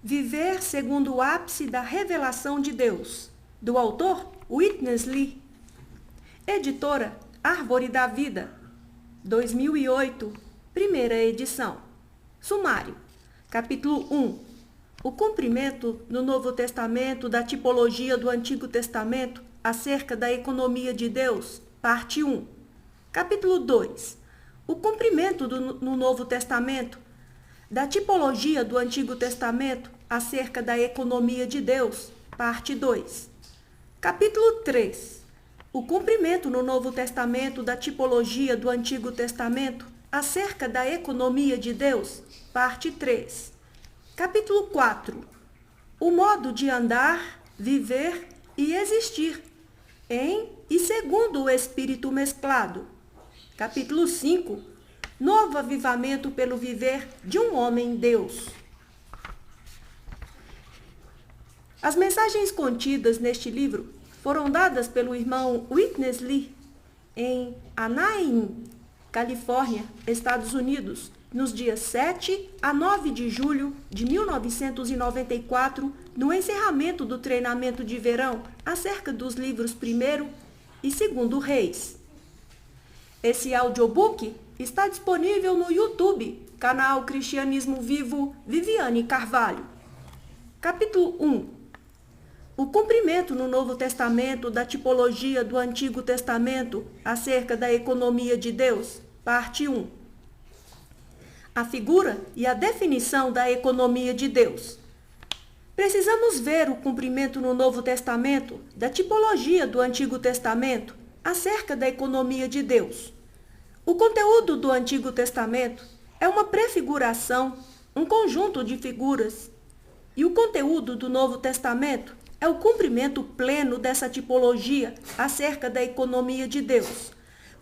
Viver segundo o ápice da revelação de Deus, do autor Witness Lee. Editora Árvore da Vida, 2008, primeira edição. Sumário. Capítulo 1. O cumprimento no Novo Testamento da tipologia do Antigo Testamento acerca da economia de Deus, parte 1. Capítulo 2. O cumprimento no Novo Testamento da tipologia do Antigo Testamento acerca da economia de Deus, parte 2. Capítulo 3. O cumprimento no Novo Testamento da tipologia do Antigo Testamento acerca da economia de Deus, parte 3. Capítulo 4. O modo de andar, viver e existir em e segundo o Espírito mesclado. Capítulo 5. Novo avivamento pelo viver de um homem-Deus. As mensagens contidas neste livro foram dadas pelo irmão Witness Lee em Anaheim, Califórnia, Estados Unidos, nos dias 7 a 9 de julho de 1994, no encerramento do treinamento de verão acerca dos livros 1º e 2º Reis. Esse audiobook está disponível no YouTube, canal Cristianismo Vivo Viviane Carvalho. Capítulo 1. O cumprimento no Novo Testamento da tipologia do Antigo Testamento acerca da economia de Deus, parte 1. A figura e a definição da economia de Deus. Precisamos ver o cumprimento no Novo Testamento da tipologia do Antigo Testamento acerca da economia de Deus. O conteúdo do Antigo Testamento é uma prefiguração, um conjunto de figuras, e o conteúdo do Novo Testamento é o cumprimento pleno dessa tipologia acerca da economia de Deus.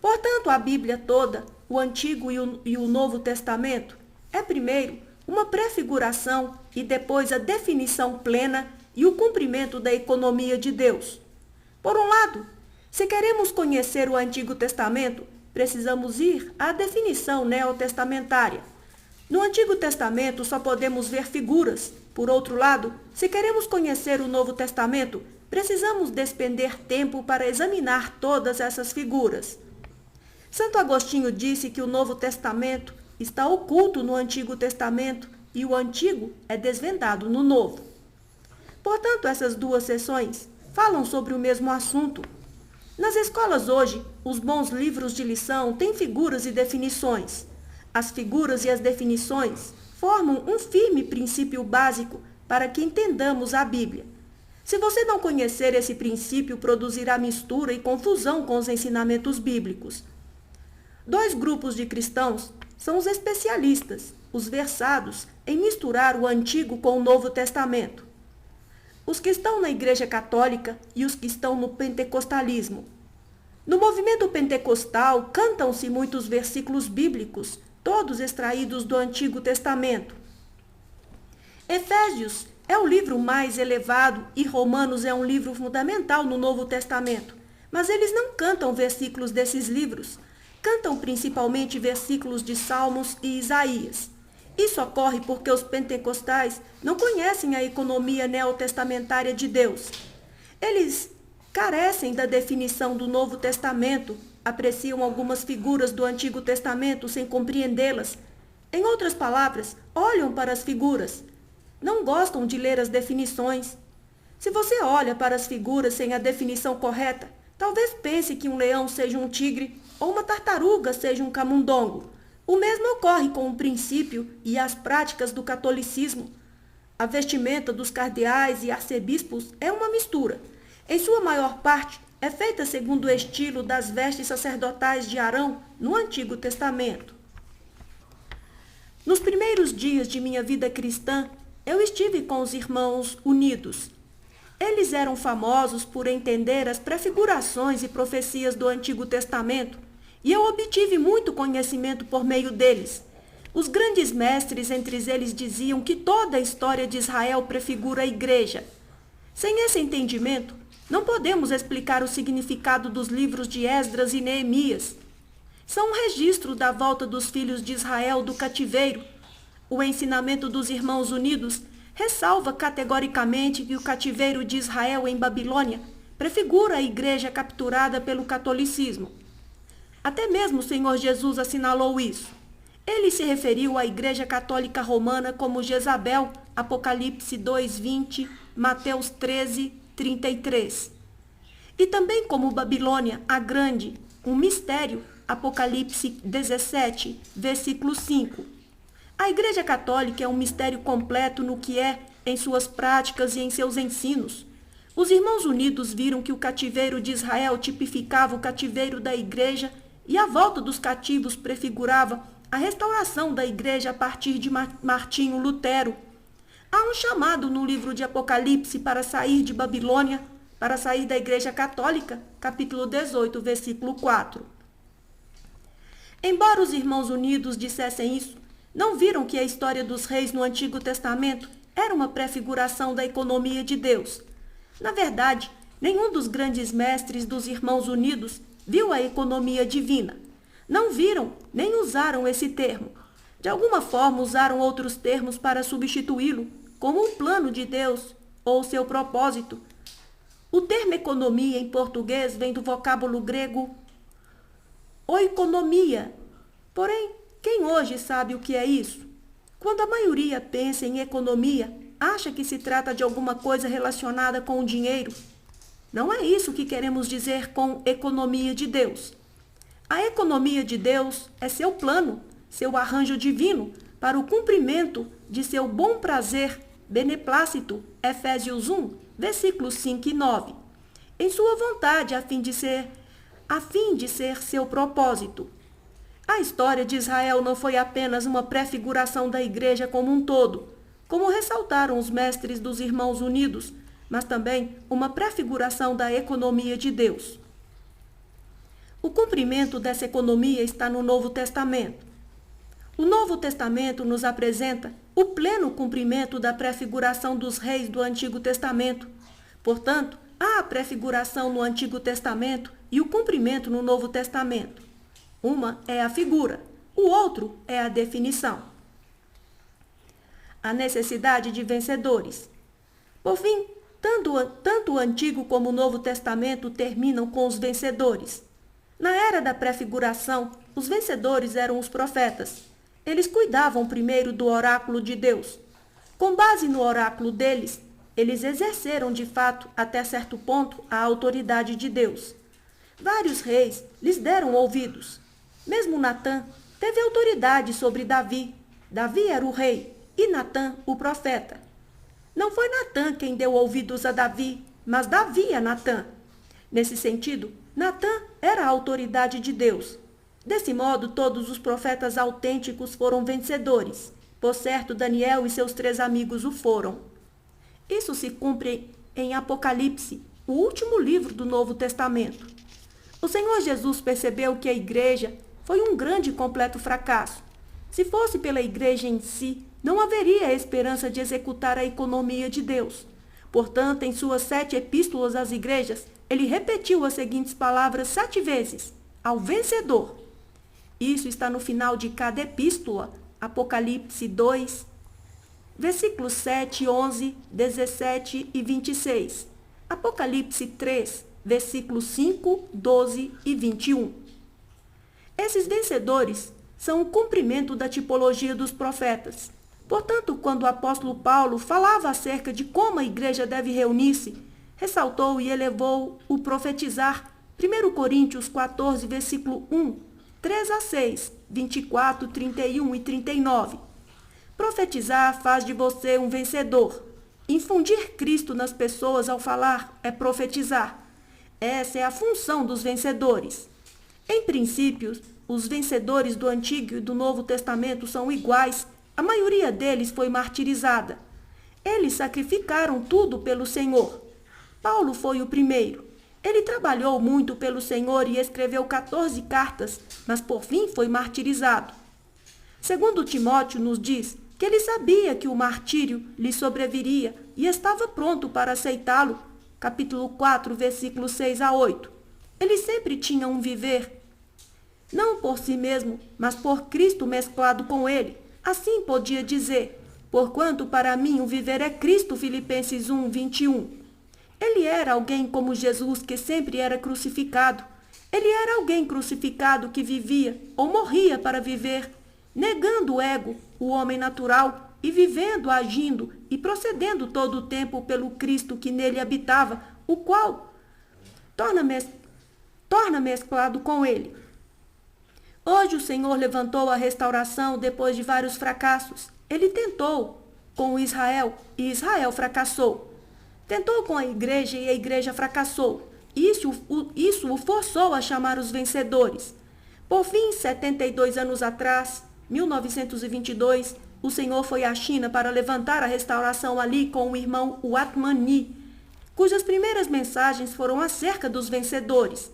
Portanto, a Bíblia toda, o Antigo e o Novo Testamento, é primeiro uma prefiguração e depois a definição plena e o cumprimento da economia de Deus. Por um lado, se queremos conhecer o Antigo Testamento, precisamos ir à definição neotestamentária. No Antigo Testamento só podemos ver figuras. Por outro lado, se queremos conhecer o Novo Testamento, precisamos despender tempo para examinar todas essas figuras. Santo Agostinho disse que o Novo Testamento está oculto no Antigo Testamento e o Antigo é desvendado no Novo. Portanto, essas duas seções falam sobre o mesmo assunto. Nas escolas hoje, os bons livros de lição têm figuras e definições. As figuras e as definições formam um firme princípio básico para que entendamos a Bíblia. Se você não conhecer esse princípio, produzirá mistura e confusão com os ensinamentos bíblicos. Dois grupos de cristãos são os especialistas, os versados em misturar o Antigo com o Novo Testamento. Os que estão na Igreja Católica e os que estão no pentecostalismo. No movimento pentecostal, cantam-se muitos versículos bíblicos, todos extraídos do Antigo Testamento. Efésios é o livro mais elevado e Romanos é um livro fundamental no Novo Testamento, mas eles não cantam versículos desses livros, cantam principalmente versículos de Salmos e Isaías. Isso ocorre porque os pentecostais não conhecem a economia neotestamentária de Deus. Eles carecem da definição do Novo Testamento, apreciam algumas figuras do Antigo Testamento sem compreendê-las. Em outras palavras, olham para as figuras. Não gostam de ler as definições. Se você olha para as figuras sem a definição correta, talvez pense que um leão seja um tigre ou uma tartaruga seja um camundongo. O mesmo ocorre com o princípio e as práticas do catolicismo. A vestimenta dos cardeais e arcebispos é uma mistura. Em sua maior parte, é feita segundo o estilo das vestes sacerdotais de Arão no Antigo Testamento. Nos primeiros dias de minha vida cristã, eu estive com os irmãos unidos. Eles eram famosos por entender as prefigurações e profecias do Antigo Testamento, e eu obtive muito conhecimento por meio deles. Os grandes mestres entre eles diziam que toda a história de Israel prefigura a igreja. Sem esse entendimento, não podemos explicar o significado dos livros de Esdras e Neemias. São um registro da volta dos filhos de Israel do cativeiro. O ensinamento dos irmãos unidos ressalva categoricamente que o cativeiro de Israel em Babilônia prefigura a igreja capturada pelo catolicismo. Até mesmo o Senhor Jesus assinalou isso. Ele se referiu à Igreja Católica Romana como Jezabel, Apocalipse 2:20, Mateus 13:33. E também como Babilônia, a Grande, um mistério, Apocalipse 17, versículo 5. A Igreja Católica é um mistério completo no que é, em suas práticas e em seus ensinos. Os irmãos unidos viram que o cativeiro de Israel tipificava o cativeiro da Igreja e a volta dos cativos prefigurava a restauração da Igreja a partir de Martinho Lutero. Há um chamado no livro de Apocalipse para sair de Babilônia, para sair da Igreja Católica, capítulo 18, versículo 4. Embora os irmãos unidos dissessem isso, não viram que a história dos reis no Antigo Testamento era uma prefiguração da economia de Deus. Na verdade, nenhum dos grandes mestres dos irmãos unidos viu a economia divina. Não viram nem usaram esse termo. De alguma forma usaram outros termos para substituí-lo, como o plano de Deus ou seu propósito. O termo economia em português vem do vocábulo grego oikonomia. Porém, quem hoje sabe o que é isso? Quando a maioria pensa em economia, acha que se trata de alguma coisa relacionada com o dinheiro. Não é isso que queremos dizer com economia de Deus. A economia de Deus é seu plano, seu arranjo divino para o cumprimento de seu bom prazer, beneplácito, Efésios 1, versículos 5 e 9. Em sua vontade, a fim de ser seu propósito. A história de Israel não foi apenas uma prefiguração da igreja como um todo, como ressaltaram os mestres dos Irmãos Unidos, mas também uma prefiguração da economia de Deus. O cumprimento dessa economia está no Novo Testamento. O Novo Testamento nos apresenta o pleno cumprimento da prefiguração dos reis do Antigo Testamento. Portanto, há a prefiguração no Antigo Testamento e o cumprimento no Novo Testamento. Uma é a figura, o outro é a definição. A necessidade de vencedores. Por fim, tanto o Antigo como o Novo Testamento terminam com os vencedores. Na era da prefiguração, os vencedores eram os profetas. Eles cuidavam primeiro do oráculo de Deus. Com base no oráculo deles, eles exerceram de fato, até certo ponto, a autoridade de Deus. Vários reis lhes deram ouvidos. Mesmo Natã teve autoridade sobre Davi. Davi era o rei e Natã o profeta. Não foi Natã quem deu ouvidos a Davi, mas Davi a Natã. Nesse sentido, Natã era a autoridade de Deus. Desse modo, todos os profetas autênticos foram vencedores. Por certo, Daniel e seus 3 amigos o foram. Isso se cumpre em Apocalipse, o último livro do Novo Testamento. O Senhor Jesus percebeu que a igreja foi um grande e completo fracasso. Se fosse pela igreja em si, não haveria esperança de executar a economia de Deus. Portanto, em suas 7 epístolas às igrejas, ele repetiu as seguintes palavras 7 vezes: ao vencedor. Isso está no final de cada epístola, Apocalipse 2, versículos 7, 11, 17 e 26. Apocalipse 3, versículos 5, 12 e 21. Esses vencedores são o cumprimento da tipologia dos profetas. Portanto, quando o apóstolo Paulo falava acerca de como a igreja deve reunir-se, ressaltou e elevou o profetizar. 1 Coríntios 14, versículo 1, 3 a 6, 24, 31 e 39. Profetizar faz de você um vencedor. Infundir Cristo nas pessoas ao falar é profetizar. Essa é a função dos vencedores. Em princípio, os vencedores do Antigo e do Novo Testamento são iguais. A maioria deles foi martirizada. Eles sacrificaram tudo pelo Senhor. Paulo foi o primeiro. Ele trabalhou muito pelo Senhor e escreveu 14 cartas, mas por fim foi martirizado. Segundo Timóteo nos diz que ele sabia que o martírio lhe sobreviria e estava pronto para aceitá-lo. Capítulo 4, versículos 6 a 8. Ele sempre tinha um viver, não por si mesmo, mas por Cristo mesclado com ele. Assim podia dizer: Porquanto para mim o viver é Cristo, Filipenses 1, 21. Ele era alguém como Jesus, que sempre era crucificado. Ele era alguém crucificado que vivia ou morria para viver, negando o ego, o homem natural, e vivendo, agindo e procedendo todo o tempo pelo Cristo que nele habitava, o qual torna mesclado com ele. Hoje o Senhor levantou a restauração depois de vários fracassos. Ele tentou com Israel e Israel fracassou. Tentou com a igreja e a igreja fracassou. Isso o forçou a chamar os vencedores. Por fim, 72 anos atrás, 1922, o Senhor foi à China para levantar a restauração ali com o irmão Watmani, cujas primeiras mensagens foram acerca dos vencedores.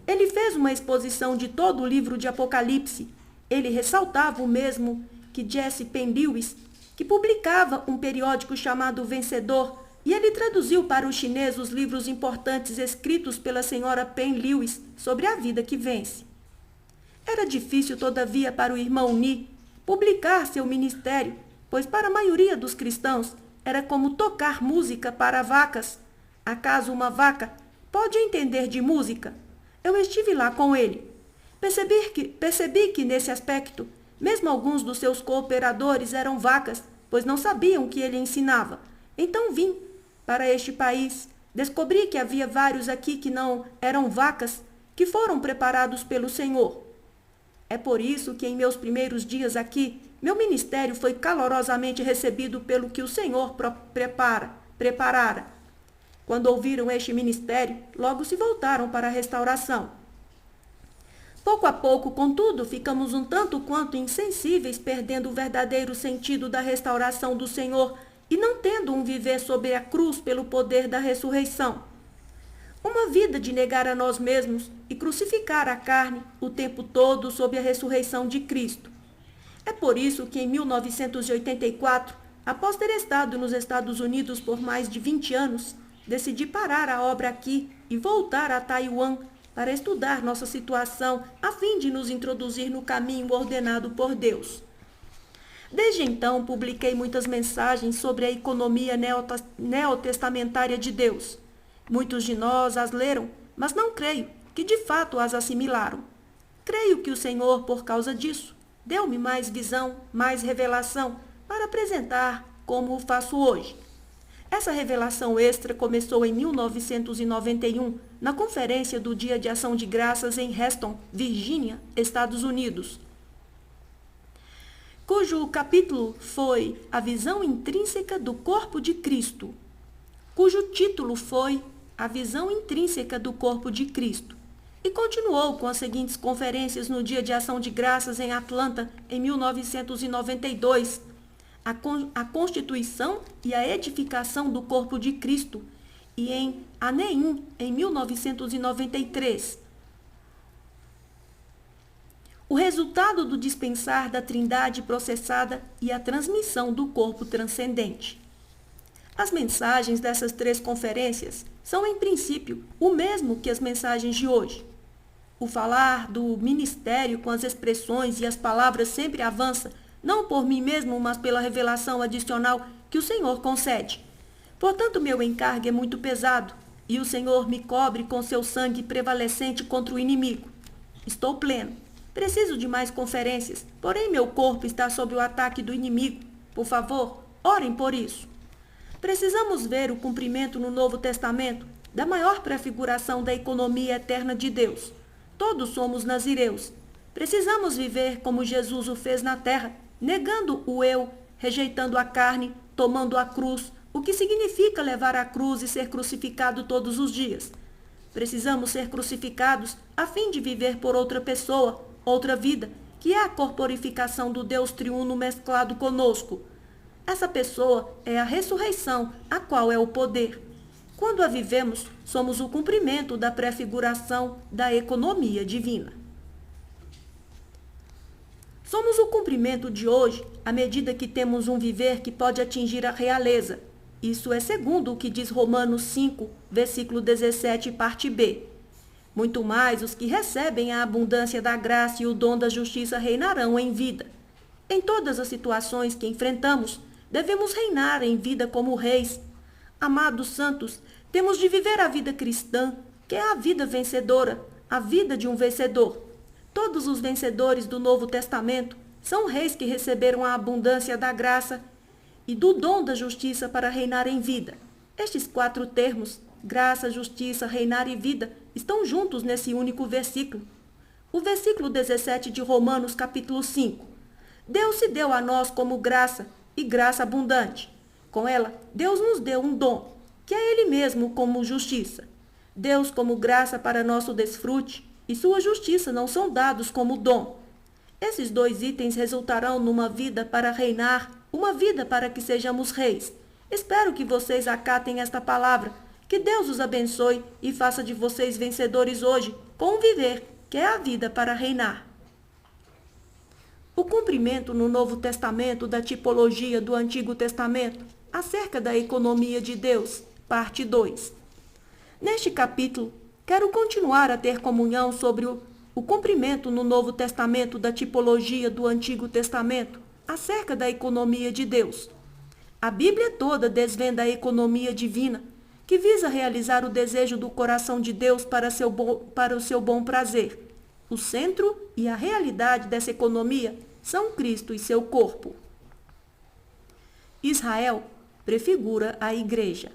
Ele fez uma exposição de todo o livro de Apocalipse. Ele ressaltava o mesmo que Jesse Penn Lewis, que publicava um periódico chamado Vencedor, e ele traduziu para o chinês os livros importantes escritos pela senhora Penn Lewis sobre a vida que vence. Era difícil, todavia, para o irmão Ni publicar seu ministério, pois para a maioria dos cristãos era como tocar música para vacas. Acaso uma vaca pode entender de música? Eu estive lá com ele. Percebi que nesse aspecto, mesmo alguns dos seus cooperadores eram vacas, pois não sabiam o que ele ensinava. Então vim para este país. Descobri que havia vários aqui que não eram vacas, que foram preparados pelo Senhor. É por isso que em meus primeiros dias aqui, meu ministério foi calorosamente recebido pelo que o Senhor preparara. Quando ouviram este ministério, logo se voltaram para a restauração. Pouco a pouco, contudo, ficamos um tanto quanto insensíveis, perdendo o verdadeiro sentido da restauração do Senhor e não tendo um viver sobre a cruz pelo poder da ressurreição. Uma vida de negar a nós mesmos e crucificar a carne o tempo todo sob a ressurreição de Cristo. É por isso que em 1984, após ter estado nos Estados Unidos por mais de 20 anos, decidi parar a obra aqui e voltar a Taiwan para estudar nossa situação a fim de nos introduzir no caminho ordenado por Deus. Desde então, publiquei muitas mensagens sobre a economia neotestamentária de Deus. Muitos de nós as leram, mas não creio que de fato as assimilaram. Creio que o Senhor, por causa disso, deu-me mais visão, mais revelação para apresentar como o faço hoje. Essa revelação extra começou em 1991, na conferência do Dia de Ação de Graças em Reston, Virgínia, Estados Unidos, cujo capítulo foi A Visão Intrínseca do Corpo de Cristo, cujo título foi A Visão Intrínseca do Corpo de Cristo, e continuou com as seguintes conferências no Dia de Ação de Graças em Atlanta, em 1992, a Constituição e a Edificação do Corpo de Cristo, e em Aneim, em 1993. O resultado do dispensar da Trindade processada e a transmissão do corpo transcendente. As mensagens dessas 3 conferências são, em princípio, o mesmo que as mensagens de hoje. O falar do ministério com as expressões e as palavras sempre avança, não por mim mesmo, mas pela revelação adicional que o Senhor concede. Portanto, meu encargo é muito pesado, e o Senhor me cobre com seu sangue prevalecente contra o inimigo. Estou pleno. Preciso de mais conferências, porém meu corpo está sob o ataque do inimigo. Por favor, orem por isso. Precisamos ver o cumprimento no Novo Testamento da maior prefiguração da economia eterna de Deus. Todos somos nazireus. Precisamos viver como Jesus o fez na terra, negando o eu, rejeitando a carne, tomando a cruz, o que significa levar a cruz e ser crucificado todos os dias. Precisamos ser crucificados a fim de viver por outra pessoa, outra vida, que é a corporificação do Deus triuno mesclado conosco. Essa pessoa é a ressurreição, a qual é o poder. Quando a vivemos, somos o cumprimento da prefiguração da economia divina. Somos o cumprimento de hoje, à medida que temos um viver que pode atingir a realeza. Isso é segundo o que diz Romanos 5, versículo 17, parte B. Muito mais os que recebem a abundância da graça e o dom da justiça reinarão em vida. Em todas as situações que enfrentamos, Devemos reinar em vida como reis. Amados santos, temos de viver a vida cristã, que é a vida vencedora, a vida de um vencedor. Todos os vencedores do Novo Testamento são reis que receberam a abundância da graça e do dom da justiça para reinar em vida. Estes 4 termos, graça, justiça, reinar e vida, estão juntos nesse único versículo. O versículo 17 de Romanos, capítulo 5. Deus se deu a nós como graça, e graça abundante. Com ela, Deus nos deu um dom, que é Ele mesmo como justiça. Deus como graça para nosso desfrute e sua justiça não são dados como dom. Esses 2 itens resultarão numa vida para reinar, uma vida para que sejamos reis. Espero que vocês acatem esta palavra. Que Deus os abençoe e faça de vocês vencedores hoje, com o viver, que é a vida para reinar. O cumprimento no Novo Testamento da tipologia do Antigo Testamento, acerca da economia de Deus, parte 2. Neste capítulo, quero continuar a ter comunhão sobre o cumprimento no Novo Testamento da tipologia do Antigo Testamento, acerca da economia de Deus. A Bíblia toda desvenda a economia divina, que visa realizar o desejo do coração de Deus para o seu bom prazer. O centro e a realidade dessa economia são Cristo e seu corpo. Israel prefigura a igreja.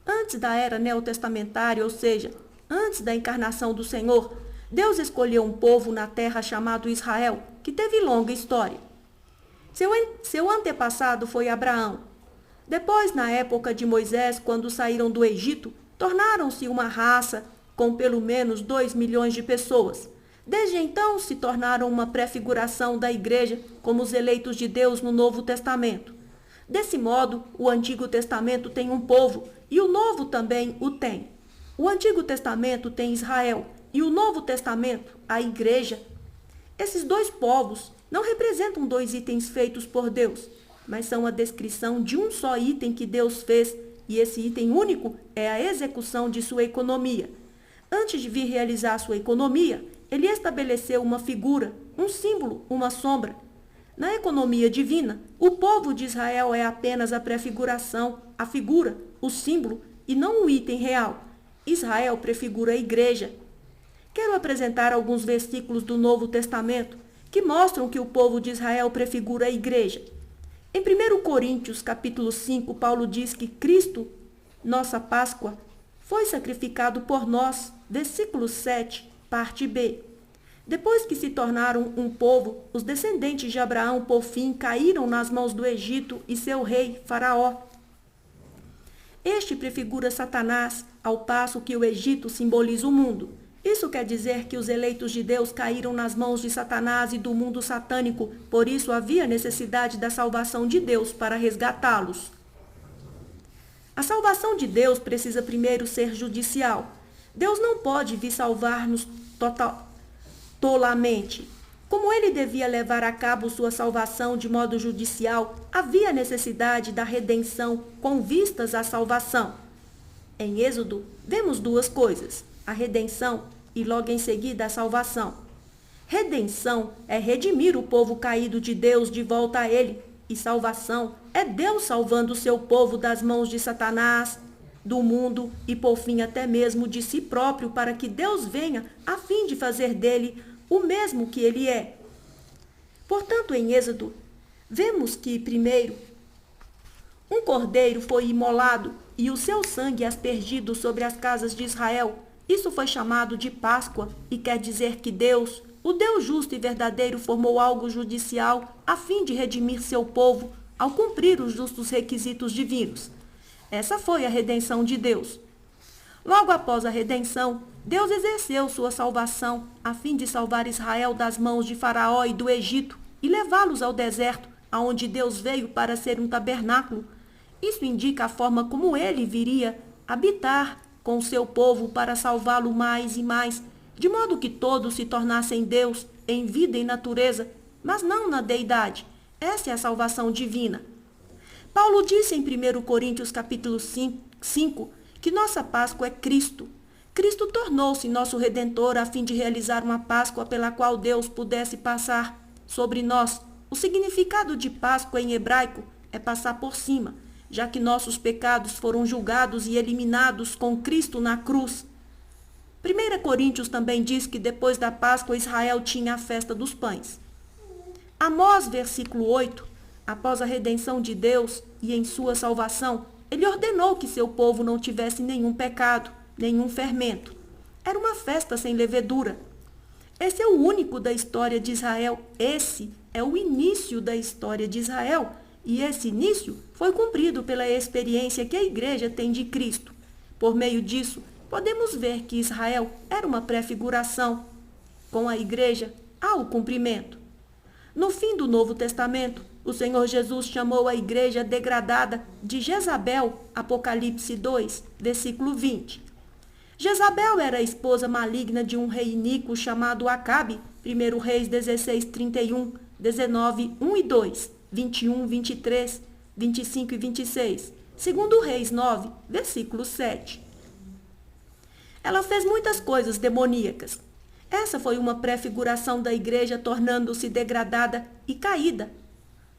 Antes da era neotestamentária, ou seja, antes da encarnação do Senhor, Deus escolheu um povo na terra chamado Israel, que teve longa história. Seu antepassado foi Abraão. Depois, na época de Moisés, quando saíram do Egito, tornaram-se uma raça com pelo menos 2 milhões de pessoas. Desde então, se tornaram uma prefiguração da igreja como os eleitos de Deus no Novo Testamento. Desse modo, o Antigo Testamento tem um povo e o Novo também o tem. O Antigo Testamento tem Israel e o Novo Testamento, a igreja. Esses 2 povos não representam 2 itens feitos por Deus, mas são a descrição de um só item que Deus fez, e esse item único é a execução de sua economia. Antes de vir realizar sua economia, ele estabeleceu uma figura, um símbolo, uma sombra. Na economia divina, o povo de Israel é apenas a prefiguração, a figura, o símbolo e não o item real. Israel prefigura a igreja. Quero apresentar alguns versículos do Novo Testamento que mostram que o povo de Israel prefigura a igreja. Em 1 Coríntios, capítulo 5, Paulo diz que Cristo, nossa Páscoa, foi sacrificado por nós, versículo 7, parte B. Depois que se tornaram um povo, os descendentes de Abraão, por fim, caíram nas mãos do Egito e seu rei, Faraó. Este prefigura Satanás, ao passo que o Egito simboliza o mundo. Isso quer dizer que os eleitos de Deus caíram nas mãos de Satanás e do mundo satânico, por isso havia necessidade da salvação de Deus para resgatá-los. A salvação de Deus precisa primeiro ser judicial. Deus não pode vir salvar-nos tolamente. Como ele devia levar a cabo sua salvação de modo judicial, havia necessidade da redenção com vistas à salvação. Em Êxodo, vemos 2 coisas, a redenção e logo em seguida a salvação. Redenção é redimir o povo caído de Deus de volta a ele, e salvação é Deus salvando o seu povo das mãos de Satanás, do mundo e por fim até mesmo de si próprio, para que Deus venha a fim de fazer dele o mesmo que ele é. Portanto, em Êxodo, vemos que, primeiro, um cordeiro foi imolado e o seu sangue aspergido sobre as casas de Israel. Isso foi chamado de Páscoa e quer dizer que Deus, o Deus justo e verdadeiro, formou algo judicial a fim de redimir seu povo ao cumprir os justos requisitos divinos. Essa foi a redenção de Deus. Logo após a redenção, Deus exerceu sua salvação a fim de salvar Israel das mãos de Faraó e do Egito e levá-los ao deserto, aonde Deus veio para ser um tabernáculo. Isso indica a forma como ele viria habitar com o seu povo para salvá-lo mais e mais, de modo que todos se tornassem Deus em vida e natureza, mas não na deidade. Essa é a salvação divina. Paulo disse em 1 Coríntios capítulo 5 que nossa Páscoa é Cristo. Cristo tornou-se nosso Redentor a fim de realizar uma Páscoa pela qual Deus pudesse passar sobre nós O significado de Páscoa em hebraico é passar por cima, já que nossos pecados foram julgados e eliminados com Cristo na cruz. 1 Coríntios também diz que depois da Páscoa Israel tinha a festa dos pães. Amós, versículo 8, após a redenção de Deus e em sua salvação, ele ordenou que seu povo não tivesse nenhum pecado, nenhum fermento. Era uma festa sem levedura. Esse é o único da história de Israel. Esse é o início da história de Israel. E esse início foi cumprido pela experiência que a igreja tem de Cristo. Por meio disso, podemos ver que Israel era uma prefiguração. Com a igreja, há o cumprimento. No fim do Novo Testamento, o Senhor Jesus chamou a igreja degradada de Jezabel, Apocalipse 2, versículo 20. Jezabel era a esposa maligna de um rei iníquo chamado Acabe, 1 Reis 16, 31, 19, 1 e 2, 21, 23, 25 e 26, 2 Reis 9, versículo 7. Ela fez muitas coisas demoníacas. Essa foi uma prefiguração da igreja tornando-se degradada e caída,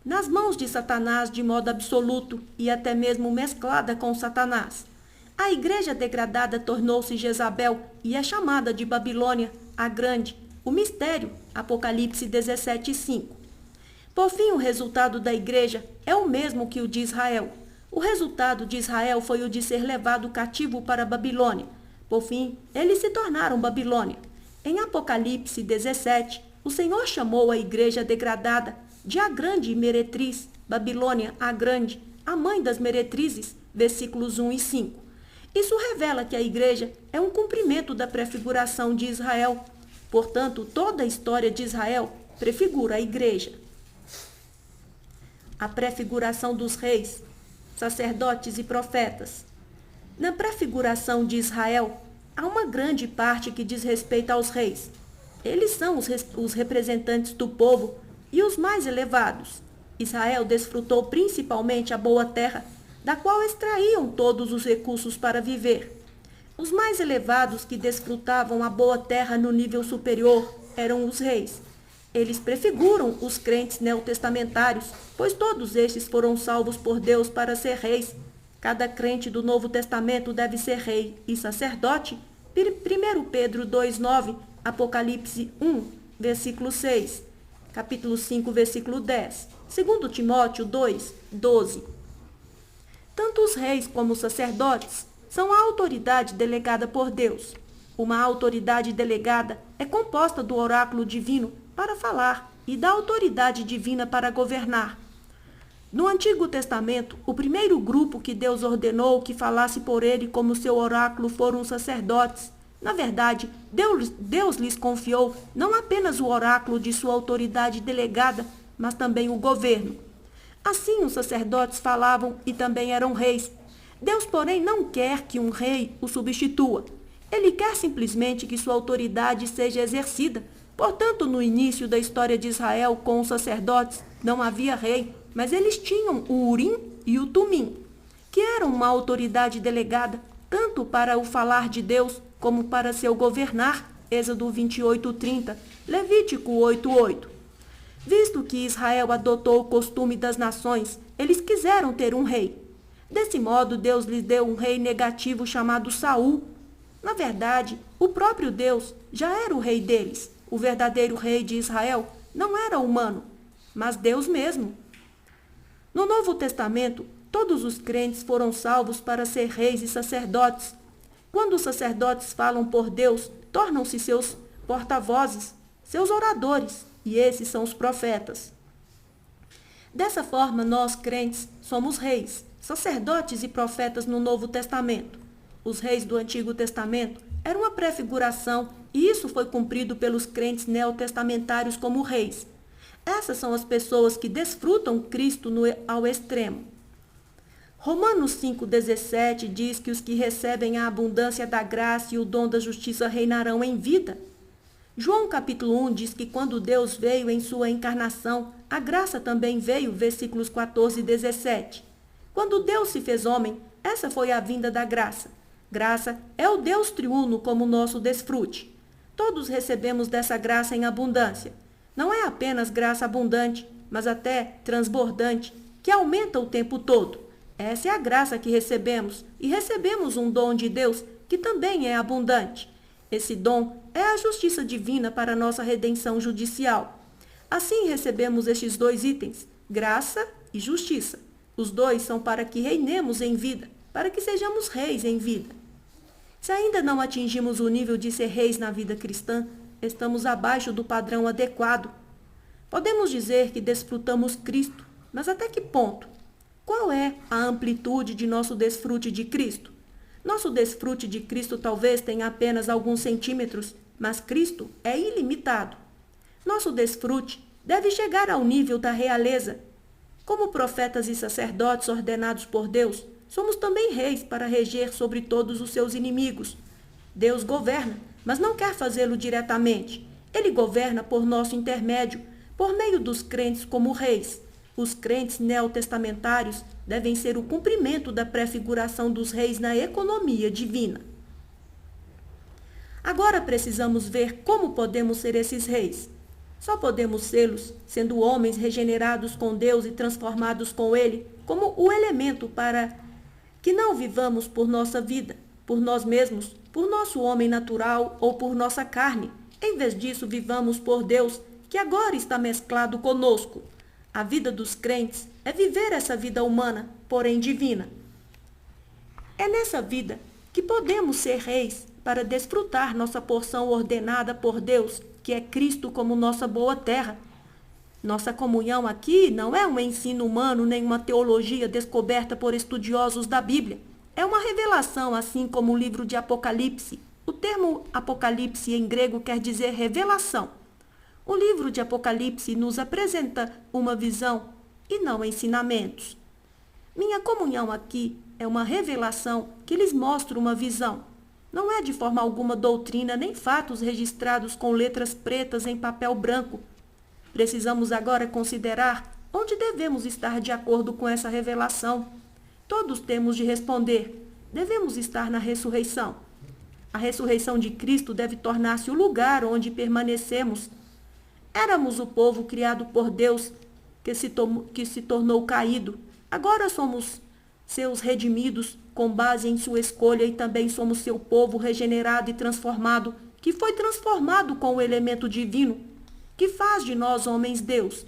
nas mãos de Satanás de modo absoluto e até mesmo mesclada com Satanás. A igreja degradada tornou-se Jezabel e é chamada de Babilônia, a Grande, o mistério, Apocalipse 17, 5. Por fim, o resultado da igreja é o mesmo que o de Israel. O resultado de Israel foi o de ser levado cativo para a Babilônia. Por fim, eles se tornaram Babilônia. Em Apocalipse 17, o Senhor chamou a igreja degradada de a grande meretriz, Babilônia, a grande, a mãe das meretrizes, versículos 1 e 5. Isso revela que a igreja é um cumprimento da prefiguração de Israel. Portanto, toda a história de Israel prefigura a igreja. A prefiguração dos reis, sacerdotes e profetas. Na prefiguração de Israel, há uma grande parte que diz respeito aos reis. Eles são os representantes do povo e os mais elevados. Israel desfrutou principalmente a boa terra, da qual extraíam todos os recursos para viver. Os mais elevados que desfrutavam a boa terra no nível superior eram os reis. Eles prefiguram os crentes neotestamentários, pois todos estes foram salvos por Deus para ser reis. Cada crente do Novo Testamento deve ser rei e sacerdote. 1 Pedro 2,9, Apocalipse 1, versículo 6, capítulo 5, versículo 10, 2 Timóteo 2, 12. Tanto os reis como os sacerdotes são a autoridade delegada por Deus. Uma autoridade delegada é composta do oráculo divino para falar e da autoridade divina para governar. No Antigo Testamento, o primeiro grupo que Deus ordenou que falasse por ele como seu oráculo foram os sacerdotes. Na verdade, Deus lhes confiou não apenas o oráculo de sua autoridade delegada, mas também o governo. Assim, os sacerdotes falavam e também eram reis. Deus, porém, não quer que um rei o substitua. Ele quer simplesmente que sua autoridade seja exercida. Portanto, no início da história de Israel com os sacerdotes, não havia rei, mas eles tinham o Urim e o Tumim, que eram uma autoridade delegada tanto para o falar de Deus como para seu governar. Êxodo 28:30, Levítico 8:8. Visto que Israel adotou o costume das nações, eles quiseram ter um rei. Desse modo, Deus lhes deu um rei negativo chamado Saul. Na verdade, o próprio Deus já era o rei deles. O verdadeiro rei de Israel não era humano, mas Deus mesmo. No Novo Testamento, todos os crentes foram salvos para ser reis e sacerdotes. Quando os sacerdotes falam por Deus, tornam-se seus porta-vozes, seus oradores, e esses são os profetas. Dessa forma, nós, crentes, somos reis, sacerdotes e profetas no Novo Testamento. Os reis do Antigo Testamento eram uma prefiguração e isso foi cumprido pelos crentes neotestamentários como reis. Essas são as pessoas que desfrutam Cristo ao extremo. Romanos 5,17 diz que os que recebem a abundância da graça e o dom da justiça reinarão em vida. João capítulo 1 diz que quando Deus veio em sua encarnação, a graça também veio, versículos 14 e 17. Quando Deus se fez homem, essa foi a vinda da graça. Graça é o Deus triuno como nosso desfrute. Todos recebemos dessa graça em abundância. Não é apenas graça abundante, mas até transbordante, que aumenta o tempo todo. Essa é a graça que recebemos, e recebemos um dom de Deus que também é abundante. Esse dom é a justiça divina para nossa redenção judicial. Assim recebemos estes dois itens, graça e justiça. Os dois são para que reinemos em vida, para que sejamos reis em vida. Se ainda não atingimos o nível de ser reis na vida cristã, estamos abaixo do padrão adequado. Podemos dizer que desfrutamos Cristo, mas até que ponto? Qual é a amplitude de nosso desfrute de Cristo? Nosso desfrute de Cristo talvez tenha apenas alguns centímetros, mas Cristo é ilimitado. Nosso desfrute deve chegar ao nível da realeza. Como profetas e sacerdotes ordenados por Deus, somos também reis para reger sobre todos os seus inimigos. Deus governa, mas não quer fazê-lo diretamente. Ele governa por nosso intermédio, por meio dos crentes como reis. Os crentes neotestamentários devem ser o cumprimento da prefiguração dos reis na economia divina. Agora precisamos ver como podemos ser esses reis. Só podemos sê-los sendo homens regenerados com Deus e transformados com Ele como o elemento para que não vivamos por nossa vida, por nós mesmos, por nosso homem natural ou por nossa carne. Em vez disso, vivamos por Deus, que agora está mesclado conosco. A vida dos crentes é viver essa vida humana, porém divina. É nessa vida que podemos ser reis para desfrutar nossa porção ordenada por Deus, que é Cristo como nossa boa terra. Nossa comunhão aqui não é um ensino humano nem uma teologia descoberta por estudiosos da Bíblia. É uma revelação, assim como o livro de Apocalipse. O termo Apocalipse em grego quer dizer revelação. O livro de Apocalipse nos apresenta uma visão e não ensinamentos. Minha comunhão aqui é uma revelação que lhes mostra uma visão. Não é de forma alguma doutrina nem fatos registrados com letras pretas em papel branco. Precisamos agora considerar onde devemos estar de acordo com essa revelação. Todos temos de responder. Devemos estar na ressurreição. A ressurreição de Cristo deve tornar-se o lugar onde permanecemos. Éramos o povo criado por Deus que se tornou caído. Agora somos seus redimidos com base em sua escolha e também somos seu povo regenerado e transformado, que foi transformado com o elemento divino, que faz de nós homens Deus.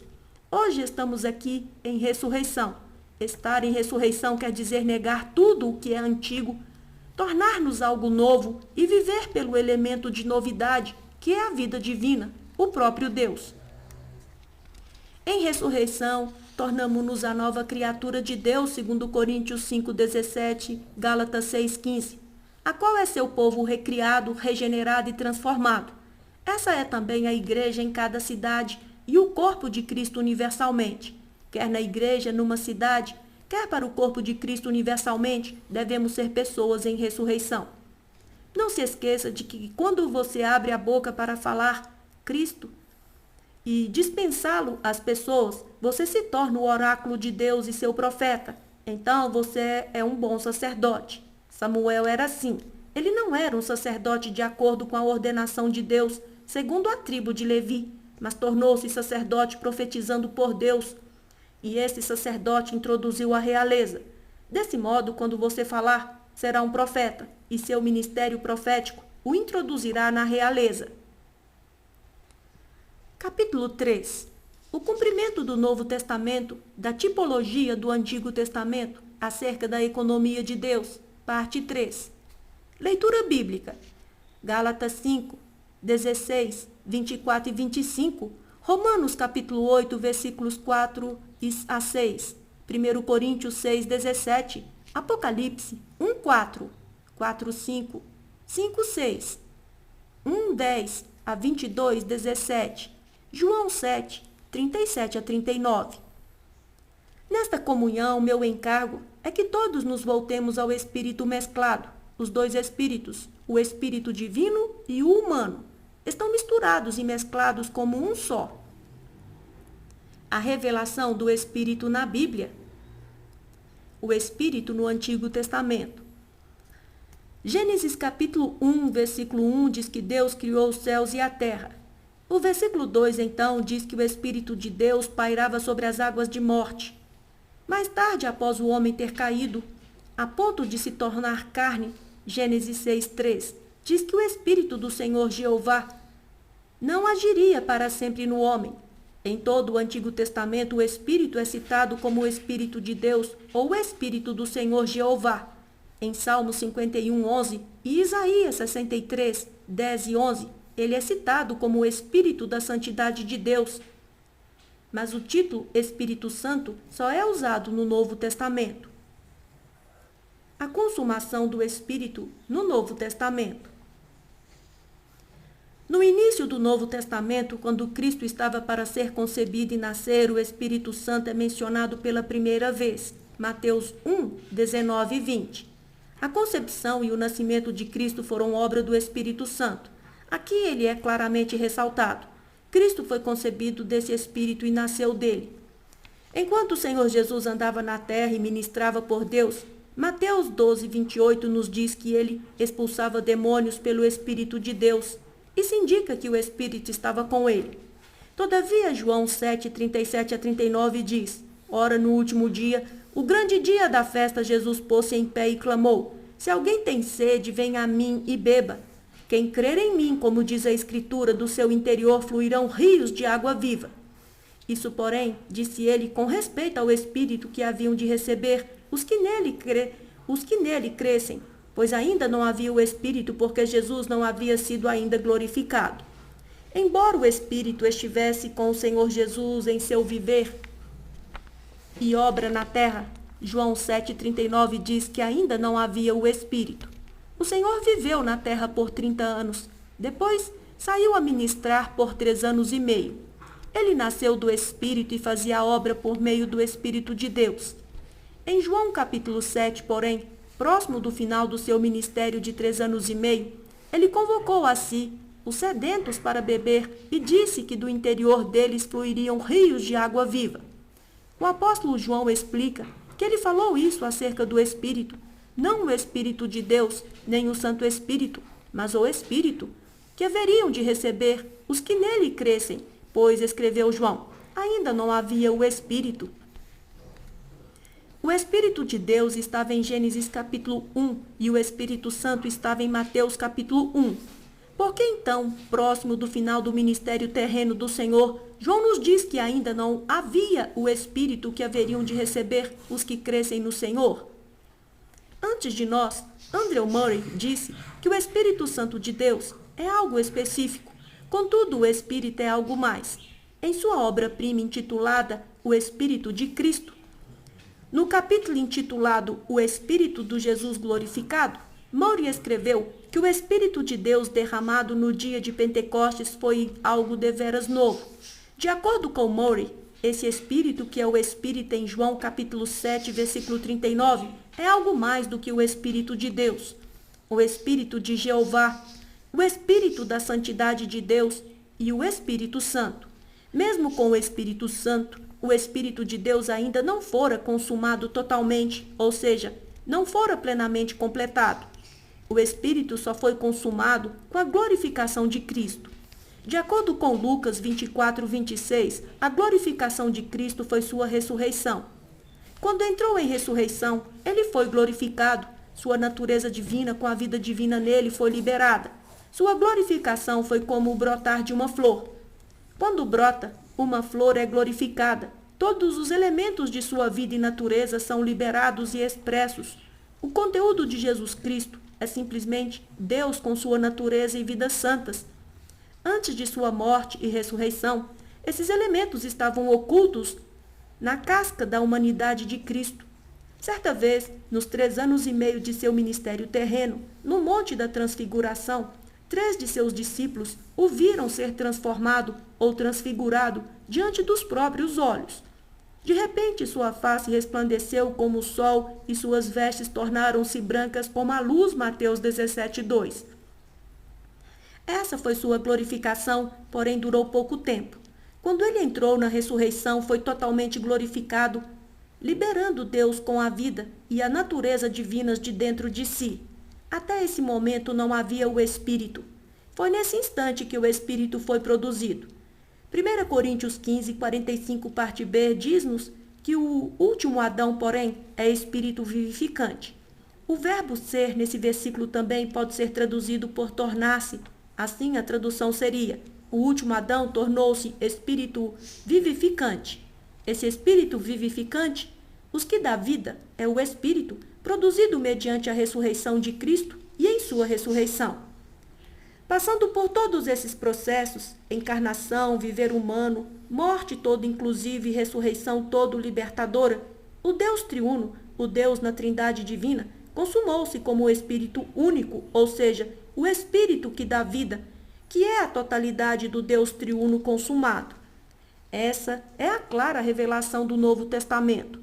Hoje estamos aqui em ressurreição. Estar em ressurreição quer dizer negar tudo o que é antigo, tornar-nos algo novo e viver pelo elemento de novidade, que é a vida divina, o próprio Deus. Em ressurreição, tornamo-nos a nova criatura de Deus, segundo Coríntios 5,17, Gálatas 6,15, a qual é seu povo recriado, regenerado e transformado. Essa é também a igreja em cada cidade e o corpo de Cristo universalmente. Quer na igreja, numa cidade, quer para o corpo de Cristo universalmente, devemos ser pessoas em ressurreição. Não se esqueça de que quando você abre a boca para falar Cristo e dispensá-lo às pessoas, você se torna o oráculo de Deus e seu profeta. Então você é um bom sacerdote. Samuel era assim. Ele não era um sacerdote de acordo com a ordenação de Deus, segundo a tribo de Levi, mas tornou-se sacerdote profetizando por Deus. E esse sacerdote introduziu a realeza. Desse modo, quando você falar, será um profeta, e seu ministério profético o introduzirá na realeza. Capítulo 3. O cumprimento do Novo Testamento, da tipologia do Antigo Testamento, acerca da economia de Deus. Parte 3. Leitura bíblica. Gálatas 5, 16, 24 e 25. Romanos capítulo 8, versículos 4 a 6. 1 Coríntios 6, 17. Apocalipse 1, 4, 4, 5, 5, 6. 1, 10 a 22, 17. João 7, 37 a 39. Nesta comunhão, meu encargo é que todos nos voltemos ao Espírito mesclado. Os dois Espíritos, o Espírito divino e o humano, estão misturados e mesclados como um só. A revelação do Espírito na Bíblia. O Espírito no Antigo Testamento. Gênesis capítulo 1, versículo 1 diz que Deus criou os céus e a terra. O versículo 2, então, diz que o Espírito de Deus pairava sobre as águas de morte. Mais tarde, após o homem ter caído, a ponto de se tornar carne, Gênesis 6:3, diz que o Espírito do Senhor Jeová não agiria para sempre no homem. Em todo o Antigo Testamento, o Espírito é citado como o Espírito de Deus ou o Espírito do Senhor Jeová. Em Salmos 51:11 e Isaías 63:10 e 11, ele é citado como o Espírito da Santidade de Deus. Mas o título Espírito Santo só é usado no Novo Testamento. A consumação do Espírito no Novo Testamento. No início do Novo Testamento, quando Cristo estava para ser concebido e nascer, o Espírito Santo é mencionado pela primeira vez. Mateus 1:19 e 20. A concepção e o nascimento de Cristo foram obra do Espírito Santo. Aqui ele é claramente ressaltado. Cristo foi concebido desse Espírito e nasceu dele. Enquanto o Senhor Jesus andava na terra e ministrava por Deus, Mateus 12:28 nos diz que ele expulsava demônios pelo Espírito de Deus. Isso indica que o Espírito estava com ele. Todavia, João 7:37 a 39 diz: Ora, no último dia, o grande dia da festa, Jesus pôs-se em pé e clamou: Se alguém tem sede, venha a mim e beba. Quem crer em mim, como diz a Escritura, do seu interior fluirão rios de água viva. Isso, porém, disse ele com respeito ao Espírito que haviam de receber os que nele crescem, pois ainda não havia o Espírito, porque Jesus não havia sido ainda glorificado. Embora o Espírito estivesse com o Senhor Jesus em seu viver e obra na terra, João 7:39 diz que ainda não havia o Espírito. O Senhor viveu na terra por 30 anos. Depois, saiu a ministrar por 3 anos e meio. Ele nasceu do Espírito e fazia a obra por meio do Espírito de Deus. Em João capítulo 7, porém, próximo do final do seu ministério de 3 anos e meio, ele convocou a si os sedentos para beber e disse que do interior deles fluiriam rios de água viva. O apóstolo João explica que ele falou isso acerca do Espírito, não o Espírito de Deus, nem o Santo Espírito, mas o Espírito, que haveriam de receber os que nele crescem, pois, escreveu João, ainda não havia o Espírito. O Espírito de Deus estava em Gênesis capítulo 1 e o Espírito Santo estava em Mateus capítulo 1. Por que então, próximo do final do ministério terreno do Senhor, João nos diz que ainda não havia o Espírito que haveriam de receber os que crescem no Senhor? Antes de nós, Andrew Murray disse que o Espírito Santo de Deus é algo específico, contudo o Espírito é algo mais. Em sua obra-prima intitulada O Espírito de Cristo, no capítulo intitulado O Espírito do Jesus Glorificado, Murray escreveu que o Espírito de Deus derramado no dia de Pentecostes foi algo deveras novo. De acordo com Murray, esse Espírito, que é o Espírito em João capítulo 7, versículo 39, é algo mais do que o Espírito de Deus. O Espírito de Jeová, o Espírito da Santidade de Deus e o Espírito Santo. Mesmo com o Espírito Santo, o Espírito de Deus ainda não fora consumado totalmente, ou seja, não fora plenamente completado. O Espírito só foi consumado com a glorificação de Cristo. De acordo com Lucas 24:26, a glorificação de Cristo foi sua ressurreição. Quando entrou em ressurreição, ele foi glorificado. Sua natureza divina com a vida divina nele foi liberada. Sua glorificação foi como o brotar de uma flor. Quando brota, uma flor é glorificada. Todos os elementos de sua vida e natureza são liberados e expressos. O conteúdo de Jesus Cristo é simplesmente Deus com sua natureza e vidas santas. Antes de sua morte e ressurreição, esses elementos estavam ocultos na casca da humanidade de Cristo. Certa vez, nos 3 anos e meio de seu ministério terreno, no Monte da Transfiguração, 3 de seus discípulos o viram ser transformado ou transfigurado diante dos próprios olhos. De repente, sua face resplandeceu como o sol e suas vestes tornaram-se brancas como a luz, Mateus 17:2. Essa foi sua glorificação, porém durou pouco tempo. Quando ele entrou na ressurreição, foi totalmente glorificado, liberando Deus com a vida e a natureza divinas de dentro de si. Até esse momento não havia o Espírito. Foi nesse instante que o Espírito foi produzido. 1 Coríntios 15, 45, parte B, diz-nos que o último Adão, porém, é espírito vivificante. O verbo ser, nesse versículo, também pode ser traduzido por tornar-se. Assim, a tradução seria: o último Adão tornou-se espírito vivificante. Esse espírito vivificante, os que dá vida, é o espírito produzido mediante a ressurreição de Cristo e em sua ressurreição. Passando por todos esses processos, encarnação, viver humano, morte todo inclusive e ressurreição todo libertadora, o Deus triuno, o Deus na Trindade divina, consumou-se como o Espírito único, ou seja, o Espírito que dá vida, que é a totalidade do Deus triuno consumado. Essa é a clara revelação do Novo Testamento.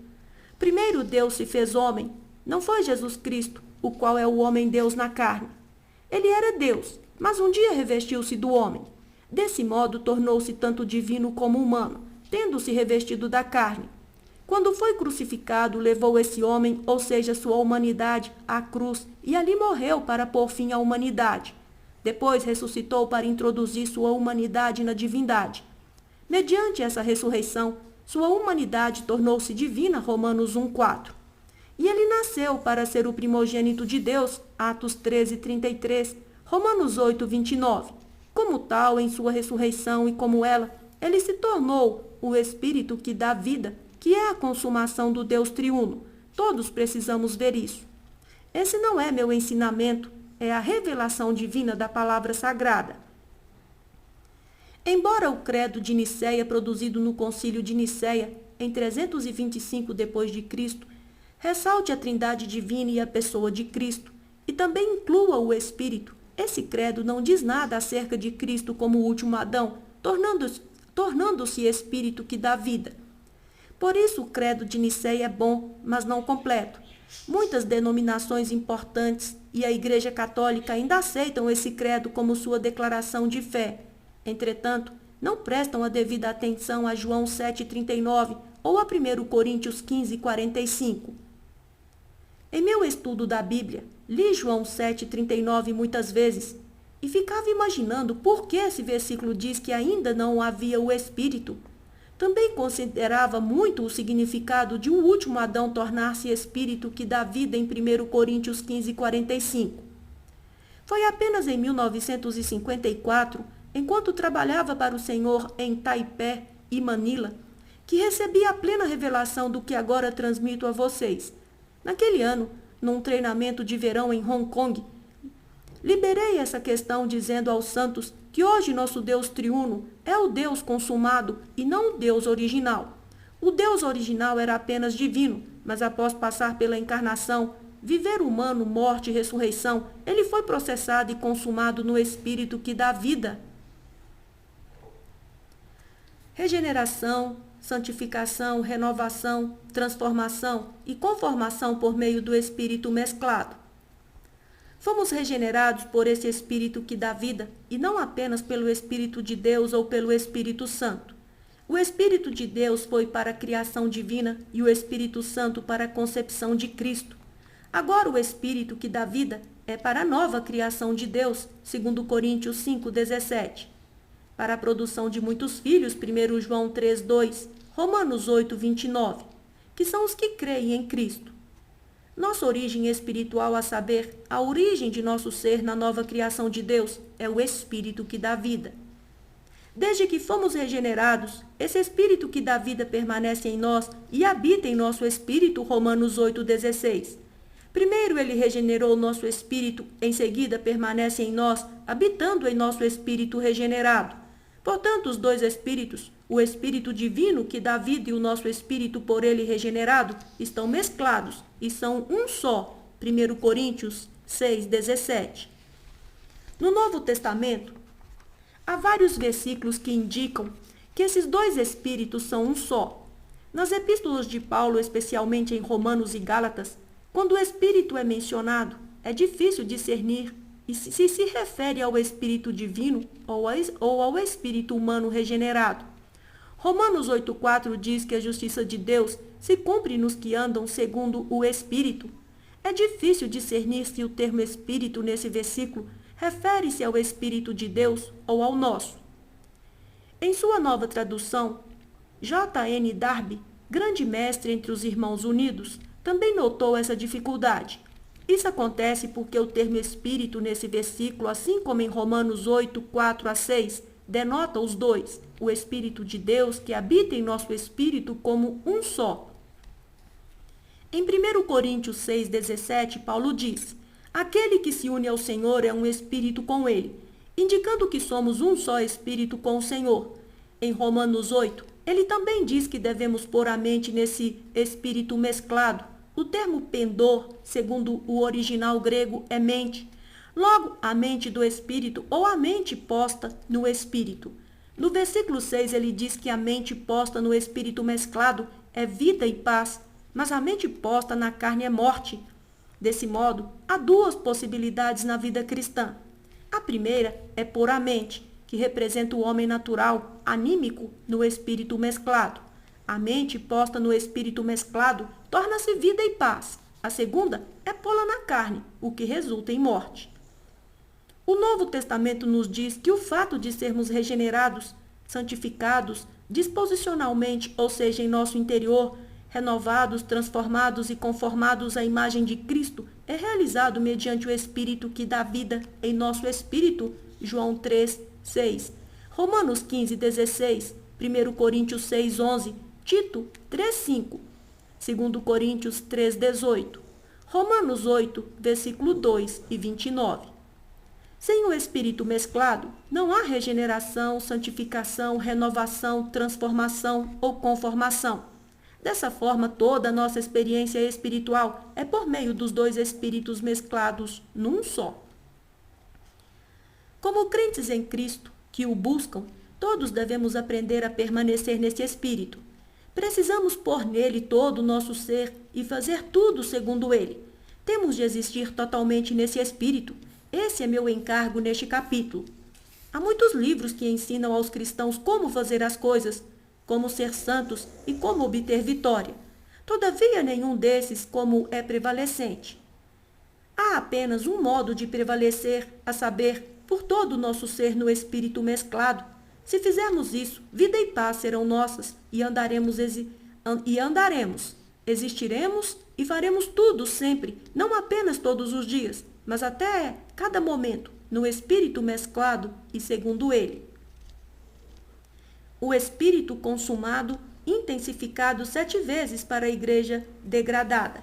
Primeiro Deus se fez homem, não foi Jesus Cristo, o qual é o homem-Deus na carne. Ele era Deus, mas um dia revestiu-se do homem. Desse modo, tornou-se tanto divino como humano, tendo-se revestido da carne. Quando foi crucificado, levou esse homem, ou seja, sua humanidade, à cruz e ali morreu para pôr fim à humanidade. Depois ressuscitou para introduzir sua humanidade na divindade. Mediante essa ressurreição, sua humanidade tornou-se divina, Romanos 1,4. E ele nasceu para ser o primogênito de Deus, Atos 13:33, Romanos 8:29. Como tal, em sua ressurreição e como ela, ele se tornou o Espírito que dá vida, que é a consumação do Deus triuno. Todos precisamos ver isso. Esse não é meu ensinamento, é a revelação divina da palavra sagrada. Embora o credo de Nicéia, produzido no concílio de Nicéia, em 325 d.C., ressalte a trindade divina e a pessoa de Cristo, e também inclua o Espírito, esse credo não diz nada acerca de Cristo como o último Adão, tornando-se Espírito que dá vida. Por isso o credo de Nicéia é bom, mas não completo. Muitas denominações importantes e a Igreja Católica ainda aceitam esse credo como sua declaração de fé. Entretanto, não prestam a devida atenção a João 7,39 ou a 1 Coríntios 15,45. Em meu estudo da Bíblia, li João 7,39 muitas vezes e ficava imaginando por que esse versículo diz que ainda não havia o Espírito. Também considerava muito o significado de um último Adão tornar-se Espírito que dá vida em 1 Coríntios 15,45. Foi apenas em 1954, enquanto trabalhava para o Senhor em Taipei e Manila, que recebi a plena revelação do que agora transmito a vocês. Naquele ano, num treinamento de verão em Hong Kong, liberei essa questão dizendo aos santos que hoje nosso Deus triuno é o Deus consumado e não o Deus original. O Deus original era apenas divino, mas após passar pela encarnação, viver humano, morte e ressurreição, ele foi processado e consumado no Espírito que dá vida. Regeneração, santificação, renovação, transformação e conformação por meio do Espírito mesclado. Fomos regenerados por esse Espírito que dá vida e não apenas pelo Espírito de Deus ou pelo Espírito Santo. O Espírito de Deus foi para a criação divina e o Espírito Santo para a concepção de Cristo. Agora o Espírito que dá vida é para a nova criação de Deus, segundo Coríntios 5,17. Para a produção de muitos filhos, 1 João 3,2, Romanos 8,29, que são os que creem em Cristo. Nossa origem espiritual, a saber, a origem de nosso ser na nova criação de Deus, é o Espírito que dá vida. Desde que fomos regenerados, esse Espírito que dá vida permanece em nós e habita em nosso espírito, Romanos 8,16. Primeiro ele regenerou nosso espírito, em seguida permanece em nós, habitando em nosso espírito regenerado. Portanto, os dois espíritos, o espírito divino que dá vida e o nosso espírito por ele regenerado, estão mesclados e são um só. 1 Coríntios 6,17. No Novo Testamento, há vários versículos que indicam que esses dois espíritos são um só. Nas epístolas de Paulo, especialmente em Romanos e Gálatas, quando o espírito é mencionado, é difícil discernir e se refere ao espírito divino ou ao espírito humano regenerado. Romanos 8,4 diz que a justiça de Deus se cumpre nos que andam segundo o Espírito. É difícil discernir se o termo Espírito nesse versículo refere-se ao Espírito de Deus ou ao nosso. Em sua nova tradução, J.N. Darby, grande mestre entre os Irmãos Unidos, também notou essa dificuldade. Isso acontece porque o termo Espírito nesse versículo, assim como em Romanos 8, 4 a 6, denota os dois, o Espírito de Deus que habita em nosso espírito como um só. Em 1 Coríntios 6, 17, Paulo diz: aquele que se une ao Senhor é um espírito com ele, indicando que somos um só espírito com o Senhor. Em Romanos 8, ele também diz que devemos pôr a mente nesse espírito mesclado. O termo pendor, segundo o original grego, é mente. Logo, a mente do espírito ou a mente posta no espírito. No versículo 6, ele diz que a mente posta no espírito mesclado é vida e paz, mas a mente posta na carne é morte. Desse modo, há duas possibilidades na vida cristã. A primeira é pôr a mente, que representa o homem natural, anímico, no espírito mesclado. A mente posta no espírito mesclado torna-se vida e paz. A segunda é pô-la na carne, o que resulta em morte. O Novo Testamento nos diz que o fato de sermos regenerados, santificados, disposicionalmente, ou seja, em nosso interior, renovados, transformados e conformados à imagem de Cristo, é realizado mediante o Espírito que dá vida em nosso espírito, João 3, 6, Romanos 15, 16, 1 Coríntios 6, 11, Tito 3, 5, 2 Coríntios 3, 18, Romanos 8, versículo 2 e 29. Sem o Espírito mesclado, não há regeneração, santificação, renovação, transformação ou conformação. Dessa forma, toda a nossa experiência espiritual é por meio dos dois espíritos mesclados num só. Como crentes em Cristo, que o buscam, todos devemos aprender a permanecer nesse espírito. Precisamos pôr nele todo o nosso ser e fazer tudo segundo ele. Temos de existir totalmente nesse espírito. Esse é meu encargo neste capítulo. Há muitos livros que ensinam aos cristãos como fazer as coisas, como ser santos e como obter vitória. Todavia, nenhum desses como é prevalecente. Há apenas um modo de prevalecer, a saber, por todo o nosso ser no espírito mesclado. Se fizermos isso, vida e paz serão nossas e andaremos, existiremos e faremos tudo sempre, não apenas todos os dias, mas até cada momento, no espírito mesclado e segundo ele. O espírito consumado, intensificado 7 vezes para a igreja degradada.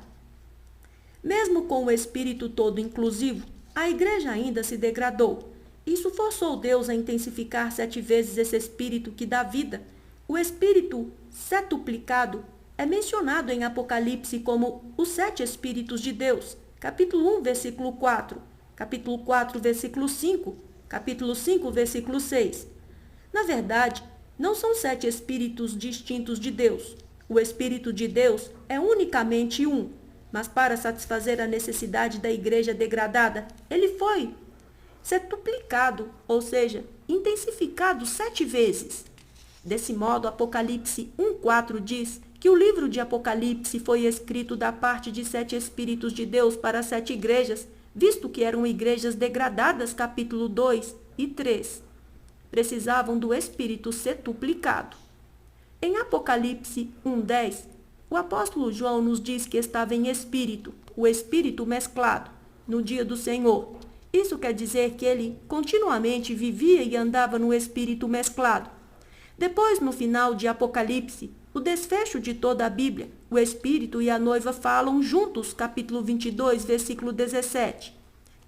Mesmo com o espírito todo inclusivo, a igreja ainda se degradou. Isso forçou Deus a intensificar 7 vezes esse espírito que dá vida. O espírito setuplicado é mencionado em Apocalipse como os 7 espíritos de Deus, capítulo 1, versículo 4, capítulo 4, versículo 5, capítulo 5, versículo 6. Na verdade, não são 7 espíritos distintos de Deus. O Espírito de Deus é unicamente um, mas para satisfazer a necessidade da igreja degradada, ele foi setuplicado, ou seja, intensificado 7 vezes. Desse modo, Apocalipse 1,4 diz que o livro de Apocalipse foi escrito da parte de 7 Espíritos de Deus para 7 igrejas, visto que eram igrejas degradadas, capítulo 2 e 3. Precisavam do Espírito setuplicado. Em Apocalipse 1,10, o apóstolo João nos diz que estava em espírito, o espírito mesclado, no dia do Senhor. Isso quer dizer que ele continuamente vivia e andava no espírito mesclado. Depois, no final de Apocalipse, o desfecho de toda a Bíblia, o Espírito e a noiva falam juntos, capítulo 22, versículo 17.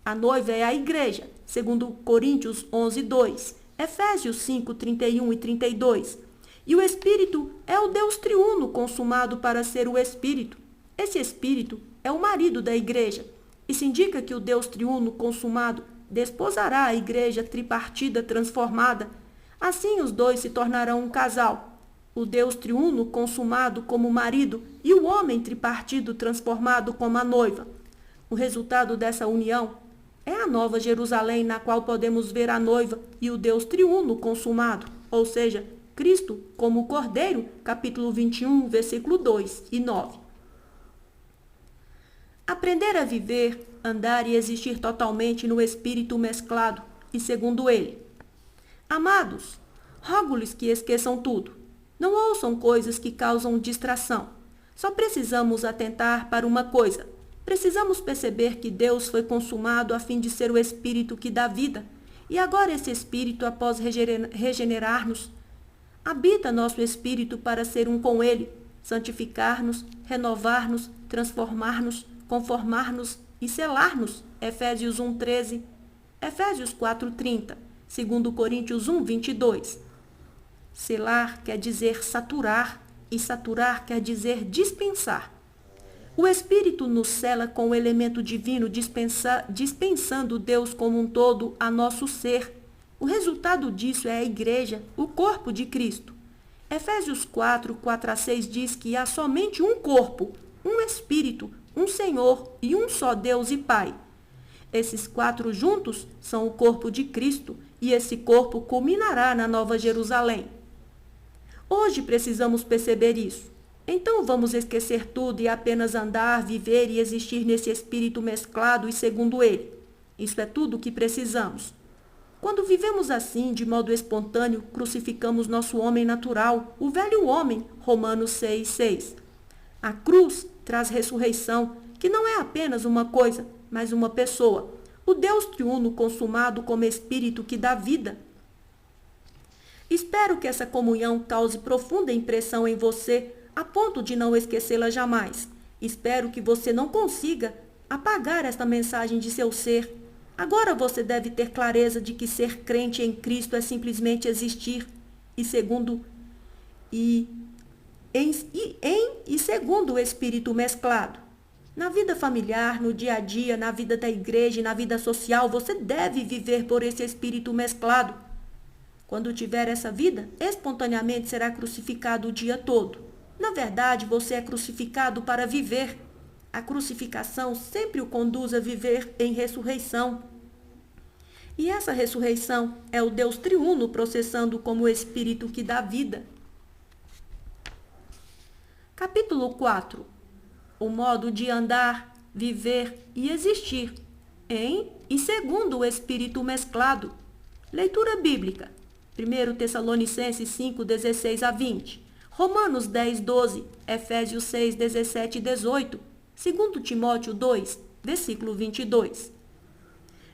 A noiva é a igreja, segundo Coríntios 11, 2. Efésios 5, 31 e 32. E o Espírito é o Deus triuno consumado para ser o Espírito. Esse Espírito é o marido da igreja. Isso indica que o Deus triuno consumado desposará a igreja tripartida transformada. Assim os dois se tornarão um casal. O Deus triuno consumado como marido e o homem tripartido transformado como a noiva. O resultado dessa união é a nova Jerusalém, na qual podemos ver a noiva e o Deus triuno consumado, ou seja, Cristo como o Cordeiro, capítulo 21, versículo 2 e 9. Aprender a viver, andar e existir totalmente no espírito mesclado e segundo ele. Amados, rogo-lhes que esqueçam tudo. Não ouçam coisas que causam distração. Só precisamos atentar para uma coisa. Precisamos perceber que Deus foi consumado a fim de ser o Espírito que dá vida. E agora esse Espírito, após regenerar-nos, habita nosso Espírito para ser um com Ele, santificar-nos, renovar-nos, transformar-nos, conformar-nos e selar-nos. Efésios 1:13, Efésios 4:30, 2 Coríntios 1:22. Selar quer dizer saturar, e saturar quer dizer dispensar. O Espírito nos sela com o elemento divino, dispensando Deus como um todo a nosso ser. O resultado disso é a Igreja, o corpo de Cristo. Efésios 4:4-6 diz que há somente um corpo, um Espírito, um Senhor e um só Deus e Pai. Esses 4 juntos são o corpo de Cristo, e esse corpo culminará na Nova Jerusalém. Hoje precisamos perceber isso. Então vamos esquecer tudo e apenas andar, viver e existir nesse espírito mesclado e segundo ele. Isso é tudo o que precisamos. Quando vivemos assim, de modo espontâneo, crucificamos nosso homem natural, o velho homem, Romanos 6:6. A cruz traz ressurreição, que não é apenas uma coisa, mas uma pessoa. O Deus triuno consumado como espírito que dá vida. Espero que essa comunhão cause profunda impressão em você, a ponto de não esquecê-la jamais. Espero que você não consiga apagar esta mensagem de seu ser. Agora você deve ter clareza de que ser crente em Cristo é simplesmente existir, segundo o Espírito mesclado. Na vida familiar, no dia a dia, na vida da igreja e na vida social, você deve viver por esse Espírito mesclado. Quando tiver essa vida, espontaneamente será crucificado o dia todo. Na verdade, você é crucificado para viver. A crucificação sempre o conduz a viver em ressurreição. E essa ressurreição é o Deus triuno processando como o Espírito que dá vida. Capítulo 4. O modo de andar, viver e existir em e segundo o Espírito mesclado. Leitura bíblica. 1 Tessalonicenses 5:16-20. Romanos 10:12, Efésios 6:17-18, 2 Timóteo 2, versículo 22.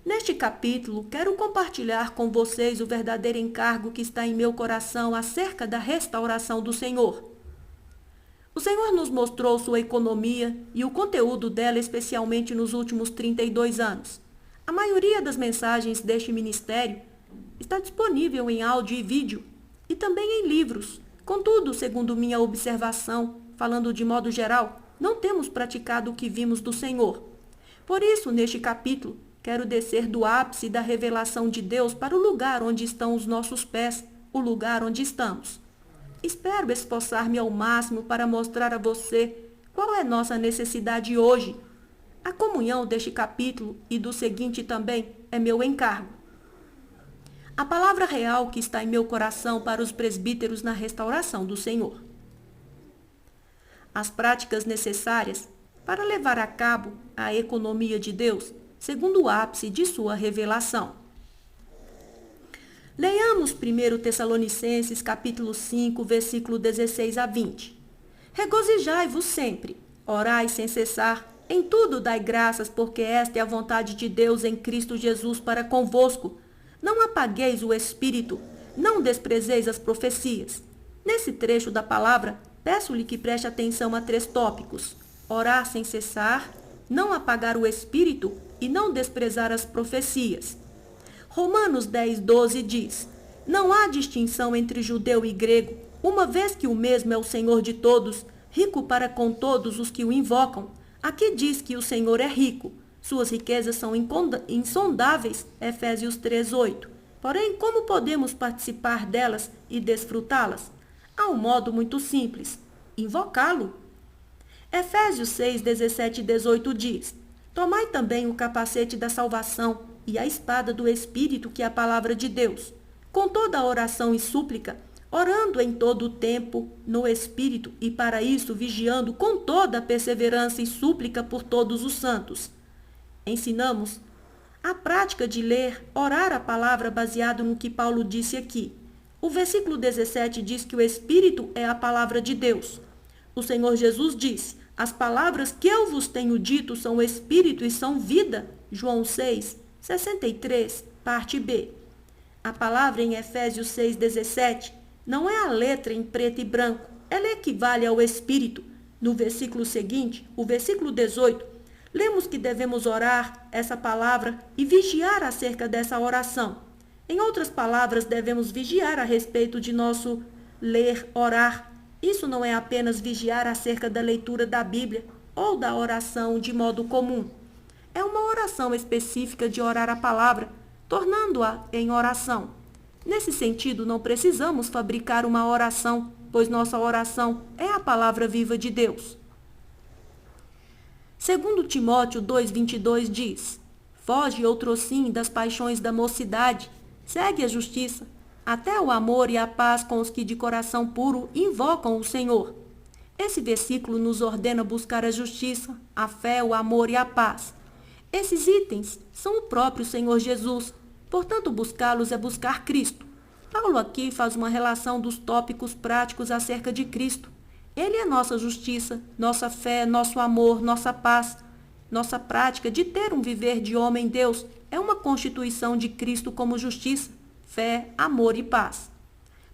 Neste capítulo, quero compartilhar com vocês o verdadeiro encargo que está em meu coração acerca da restauração do Senhor. O Senhor nos mostrou sua economia e o conteúdo dela, especialmente nos últimos 32 anos. A maioria das mensagens deste ministério está disponível em áudio e vídeo, e também em livros. Contudo, segundo minha observação, falando de modo geral, não temos praticado o que vimos do Senhor. Por isso, neste capítulo, quero descer do ápice da revelação de Deus para o lugar onde estão os nossos pés, o lugar onde estamos. Espero esforçar-me ao máximo para mostrar a você qual é nossa necessidade hoje. A comunhão deste capítulo e do seguinte também é meu encargo. A palavra real que está em meu coração para os presbíteros na restauração do Senhor. As práticas necessárias para levar a cabo a economia de Deus, segundo o ápice de sua revelação. Leiamos 1 Tessalonicenses capítulo 5, versículo 16-20. Regozijai-vos sempre, orai sem cessar, em tudo dai graças, porque esta é a vontade de Deus em Cristo Jesus para convosco. Não apagueis o Espírito, não desprezeis as profecias. Nesse trecho da palavra, peço-lhe que preste atenção a 3 tópicos: orar sem cessar, não apagar o Espírito e não desprezar as profecias. Romanos 10:12 diz: não há distinção entre judeu e grego, uma vez que o mesmo é o Senhor de todos, rico para com todos os que o invocam. Aqui diz que o Senhor é rico. Suas riquezas são insondáveis, Efésios 3:8. Porém, como podemos participar delas e desfrutá-las? Há um modo muito simples: invocá-lo. Efésios 6:17-18 diz: tomai também o capacete da salvação e a espada do Espírito, que é a palavra de Deus. Com toda a oração e súplica, orando em todo o tempo no Espírito e para isso vigiando com toda a perseverança e súplica por todos os santos. Ensinamos a prática de ler, orar a palavra baseado no que Paulo disse aqui. O versículo 17 diz que o Espírito é a palavra de Deus. O Senhor Jesus disse: as palavras que eu vos tenho dito são Espírito e são vida. João 6, 63, parte B. A palavra em Efésios 6,17 não é a letra em preto e branco, ela equivale ao Espírito. No versículo seguinte, o versículo 18, lemos que devemos orar essa palavra e vigiar acerca dessa oração. Em outras palavras, devemos vigiar a respeito de nosso ler, orar. Isso não é apenas vigiar acerca da leitura da Bíblia ou da oração de modo comum. É uma oração específica de orar a palavra, tornando-a em oração. Nesse sentido, não precisamos fabricar uma oração, pois nossa oração é a palavra viva de Deus. 2 Timóteo 2,22 diz: foge outrossim das paixões da mocidade, segue a justiça, até o amor e a paz com os que de coração puro invocam o Senhor. Esse versículo nos ordena buscar a justiça, a fé, o amor e a paz. Esses itens são o próprio Senhor Jesus, portanto buscá-los é buscar Cristo. Paulo aqui faz uma relação dos tópicos práticos acerca de Cristo. Ele é nossa justiça, nossa fé, nosso amor, nossa paz. Nossa prática de ter um viver de homem-Deus é uma constituição de Cristo como justiça, fé, amor e paz.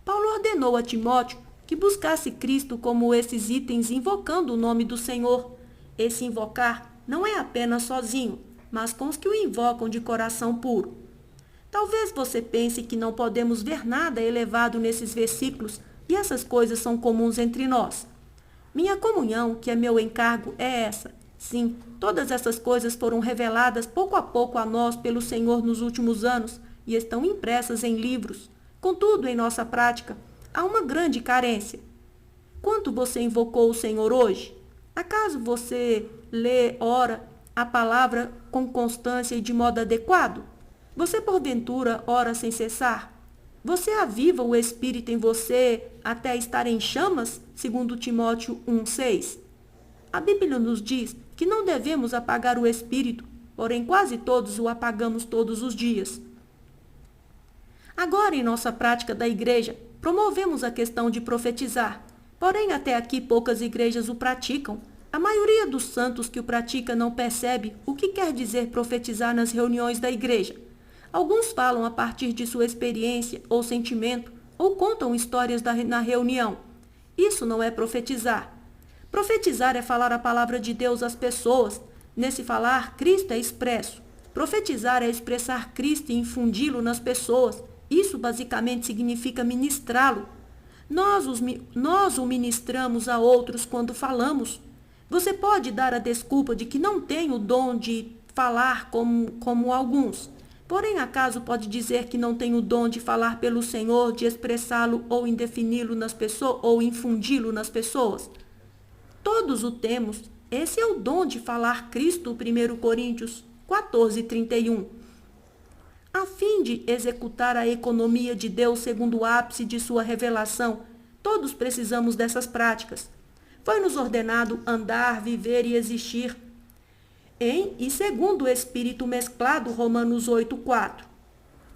Paulo ordenou a Timóteo que buscasse Cristo como esses itens invocando o nome do Senhor. Esse invocar não é apenas sozinho, mas com os que o invocam de coração puro. Talvez você pense que não podemos ver nada elevado nesses versículos e essas coisas são comuns entre nós. Minha comunhão, que é meu encargo, é essa. Sim, todas essas coisas foram reveladas pouco a pouco a nós pelo Senhor nos últimos anos e estão impressas em livros. Contudo, em nossa prática, há uma grande carência. Quanto você invocou o Senhor hoje? Acaso você lê, ora a palavra com constância e de modo adequado? Você, porventura, ora sem cessar? Você aviva o Espírito em você até estar em chamas? 2 Timóteo 1,6. A Bíblia nos diz que não devemos apagar o Espírito, porém quase todos o apagamos todos os dias. Agora, em nossa prática da igreja, promovemos a questão de profetizar. Porém, até aqui poucas igrejas o praticam. A maioria dos santos que o pratica não percebe o que quer dizer profetizar nas reuniões da igreja. Alguns falam a partir de sua experiência ou sentimento, ou contam histórias na reunião. Isso não é profetizar. Profetizar é falar a palavra de Deus às pessoas. Nesse falar, Cristo é expresso. Profetizar é expressar Cristo e infundi-lo nas pessoas. Isso basicamente significa ministrá-lo. Nós o ministramos a outros quando falamos. Você pode dar a desculpa de que não tem o dom de falar como alguns. Porém, acaso pode dizer que não tem o dom de falar pelo Senhor, de expressá-lo ou indefini-lo nas pessoas, ou infundi-lo nas pessoas? Todos o temos. Esse é o dom de falar Cristo, 1 Coríntios 14:31. A fim de executar a economia de Deus segundo o ápice de sua revelação, todos precisamos dessas práticas. Foi-nos ordenado andar, viver e existir em e segundo o Espírito mesclado, Romanos 8:4.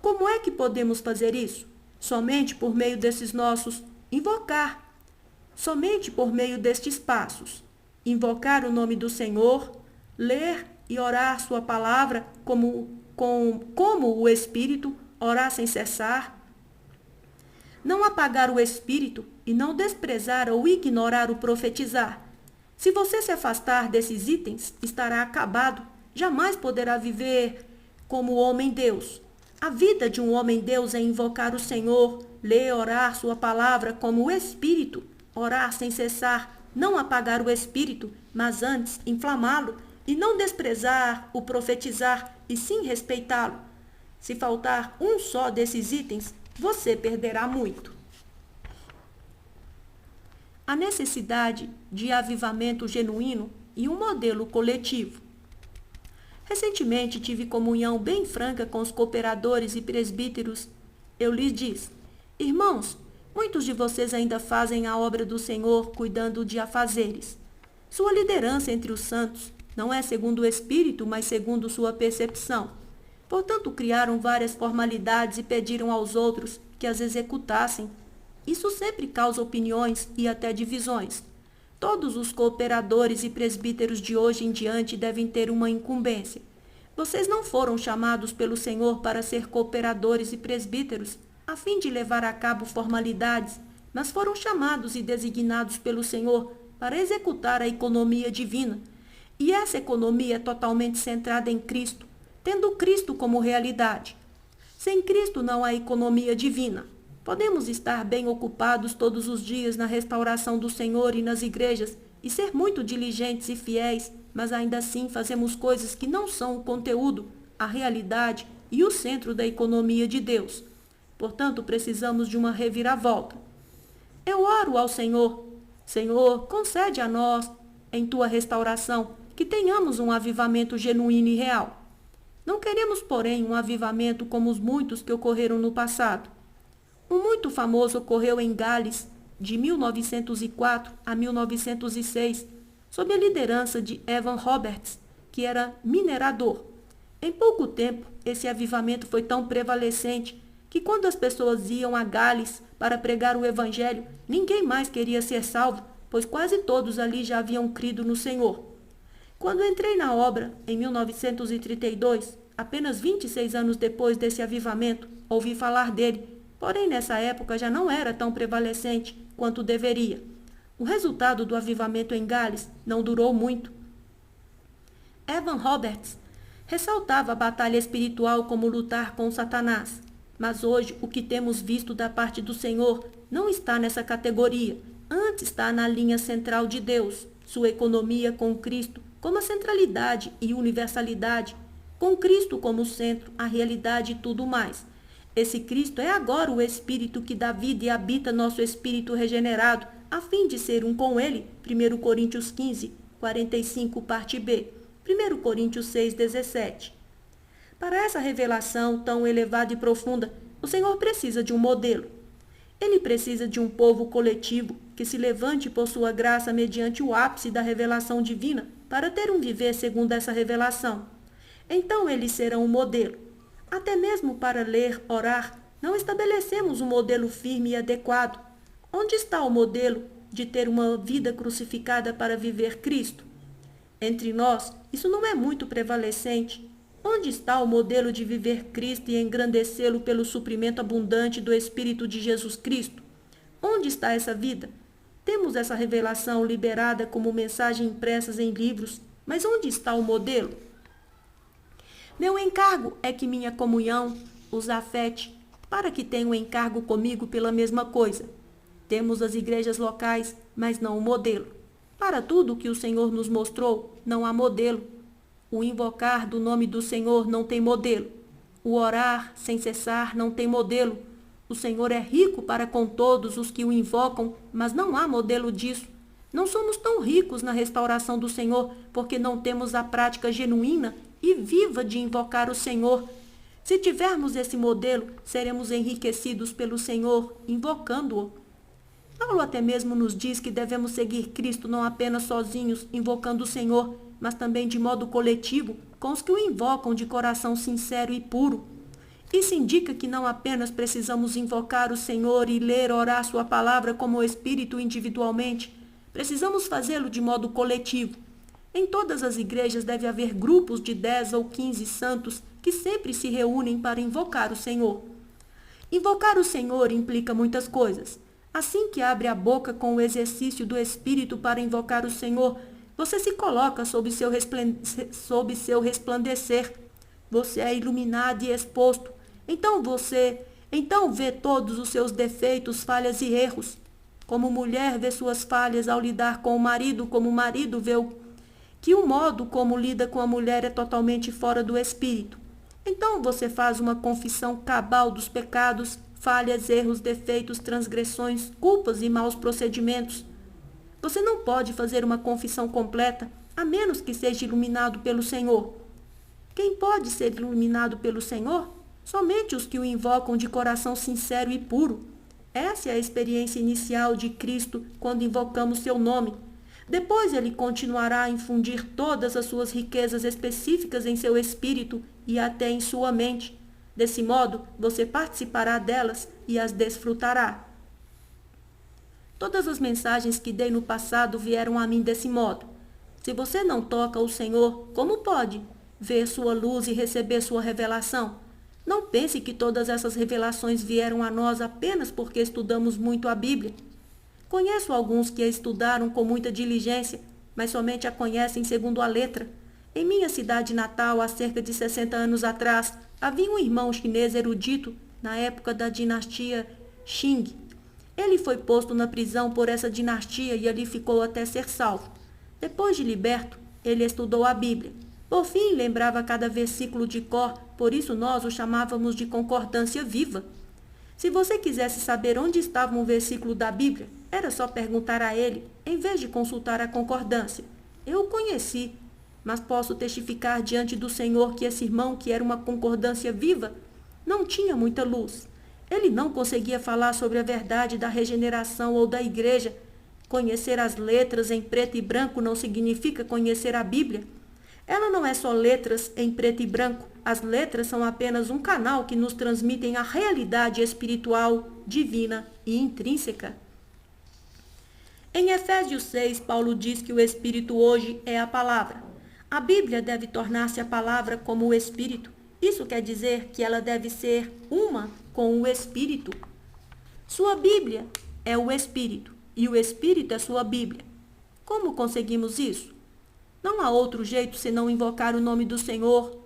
Como é que podemos fazer isso? Somente por meio desses nossos invocar. Somente por meio destes passos. Invocar o nome do Senhor, ler e orar sua palavra como o Espírito, orar sem cessar. Não apagar o Espírito e não desprezar ou ignorar o profetizar. Se você se afastar desses itens, estará acabado. Jamais poderá viver como homem-Deus. A vida de um homem-Deus é invocar o Senhor, ler, orar sua palavra como o Espírito, orar sem cessar, não apagar o Espírito, mas antes inflamá-lo, e não desprezar o profetizar, e sim respeitá-lo. Se faltar um só desses itens, você perderá muito. A necessidade de avivamento genuíno e um modelo coletivo. Recentemente tive comunhão bem franca com os cooperadores e presbíteros. Eu lhes disse: irmãos, Muitos de vocês ainda fazem a obra do Senhor cuidando de afazeres. Sua liderança entre os santos não é segundo o Espírito, mas segundo sua percepção. Portanto, criaram várias formalidades e pediram aos outros que as executassem. Isso sempre causa opiniões e até divisões. Todos os cooperadores e presbíteros de hoje em diante devem ter uma incumbência. Vocês não foram chamados pelo Senhor para ser cooperadores e presbíteros, a fim de levar a cabo formalidades, mas foram chamados e designados pelo Senhor para executar a economia divina. E essa economia é totalmente centrada em Cristo, tendo Cristo como realidade. Sem Cristo não há economia divina. Podemos estar bem ocupados todos os dias na restauração do Senhor e nas igrejas e ser muito diligentes e fiéis, mas ainda assim fazemos coisas que não são o conteúdo, a realidade e o centro da economia de Deus. Portanto, precisamos de uma reviravolta. Eu oro ao Senhor. Senhor, concede a nós, em tua restauração, que tenhamos um avivamento genuíno e real. Não queremos, porém, um avivamento como os muitos que ocorreram no passado. Um muito famoso ocorreu em Gales, de 1904 a 1906, sob a liderança de Evan Roberts, que era minerador. Em pouco tempo, esse avivamento foi tão prevalecente que quando as pessoas iam a Gales para pregar o evangelho, ninguém mais queria ser salvo, pois quase todos ali já haviam crido no Senhor. Quando entrei na obra, em 1932, apenas 26 anos depois desse avivamento, ouvi falar dele, porém nessa época já não era tão prevalecente quanto deveria. O resultado do avivamento em Gales não durou muito. Evan Roberts ressaltava a batalha espiritual como lutar com Satanás. Mas hoje o que temos visto da parte do Senhor não está nessa categoria. Antes está na linha central de Deus, sua economia com Cristo como a centralidade e universalidade, com Cristo como centro, a realidade e tudo mais. Esse Cristo é agora o Espírito que dá vida e habita nosso espírito regenerado, a fim de ser um com Ele. 1 Coríntios 15, 45, parte B. 1 Coríntios 6, 17. Para essa revelação tão elevada e profunda, o Senhor precisa de um modelo. Ele precisa de um povo coletivo que se levante por sua graça mediante o ápice da revelação divina para ter um viver segundo essa revelação. Então eles serão um modelo. Até mesmo para ler, orar, não estabelecemos um modelo firme e adequado. Onde está o modelo de ter uma vida crucificada para viver Cristo? Entre nós, isso não é muito prevalecente. Onde está o modelo de viver Cristo e engrandecê-lo pelo suprimento abundante do Espírito de Jesus Cristo? Onde está essa vida? Temos essa revelação liberada como mensagem impressas em livros, mas onde está o modelo? Meu encargo é que minha comunhão os afete, para que tenham encargo comigo pela mesma coisa. Temos as igrejas locais, mas não o modelo. Para tudo o que o Senhor nos mostrou, não há modelo. O invocar do nome do Senhor não tem modelo. O orar sem cessar não tem modelo. O Senhor é rico para com todos os que o invocam, mas não há modelo disso. Não somos tão ricos na restauração do Senhor porque não temos a prática genuína e viva de invocar o Senhor. Se tivermos esse modelo, seremos enriquecidos pelo Senhor, invocando-o. Paulo até mesmo nos diz que devemos seguir Cristo não apenas sozinhos, invocando o Senhor, mas também de modo coletivo, com os que o invocam de coração sincero e puro. Isso indica que não apenas precisamos invocar o Senhor e ler, orar sua palavra como o Espírito individualmente, precisamos fazê-lo de modo coletivo. Em todas as igrejas deve haver grupos de 10 ou 15 santos que sempre se reúnem para invocar o Senhor. Invocar o Senhor implica muitas coisas. Assim que abre a boca com o exercício do Espírito para invocar o Senhor, você se coloca sob seu resplandecer. Você é iluminado e exposto. Então vê todos os seus defeitos, falhas e erros. Como mulher vê suas falhas ao lidar com o marido, como o marido vê que o modo como lida com a mulher é totalmente fora do espírito. Então você faz uma confissão cabal dos pecados, falhas, erros, defeitos, transgressões, culpas e maus procedimentos. Você não pode fazer uma confissão completa, a menos que seja iluminado pelo Senhor. Quem pode ser iluminado pelo Senhor? Somente os que o invocam de coração sincero e puro. Essa é a experiência inicial de Cristo quando invocamos seu nome. Depois ele continuará a infundir todas as suas riquezas específicas em seu espírito e até em sua mente. Desse modo, você participará delas e as desfrutará. Todas as mensagens que dei no passado vieram a mim desse modo. Se você não toca o Senhor, como pode ver sua luz e receber sua revelação? Não pense que todas essas revelações vieram a nós apenas porque estudamos muito a Bíblia. Conheço alguns que a estudaram com muita diligência, mas somente a conhecem segundo a letra. Em minha cidade natal, há cerca de 60 anos atrás, havia um irmão chinês erudito na época da dinastia Qing. Ele foi posto na prisão por essa dinastia e ali ficou até ser salvo. Depois de liberto, ele estudou a Bíblia. Por fim, lembrava cada versículo de cor, por isso nós o chamávamos de concordância viva. Se você quisesse saber onde estava um versículo da Bíblia, era só perguntar a ele, em vez de consultar a concordância. Eu o conheci, mas posso testificar diante do Senhor que esse irmão, que era uma concordância viva, não tinha muita luz. Ele não conseguia falar sobre a verdade da regeneração ou da igreja. Conhecer as letras em preto e branco não significa conhecer a Bíblia. Ela não é só letras em preto e branco. As letras são apenas um canal que nos transmitem a realidade espiritual, divina e intrínseca. Em Efésios 6, Paulo diz que o Espírito hoje é a palavra. A Bíblia deve tornar-se a palavra como o Espírito. Isso quer dizer que ela deve ser uma com o Espírito. Sua Bíblia é o Espírito e o Espírito é sua Bíblia. Como conseguimos isso? Não há outro jeito senão invocar o nome do Senhor,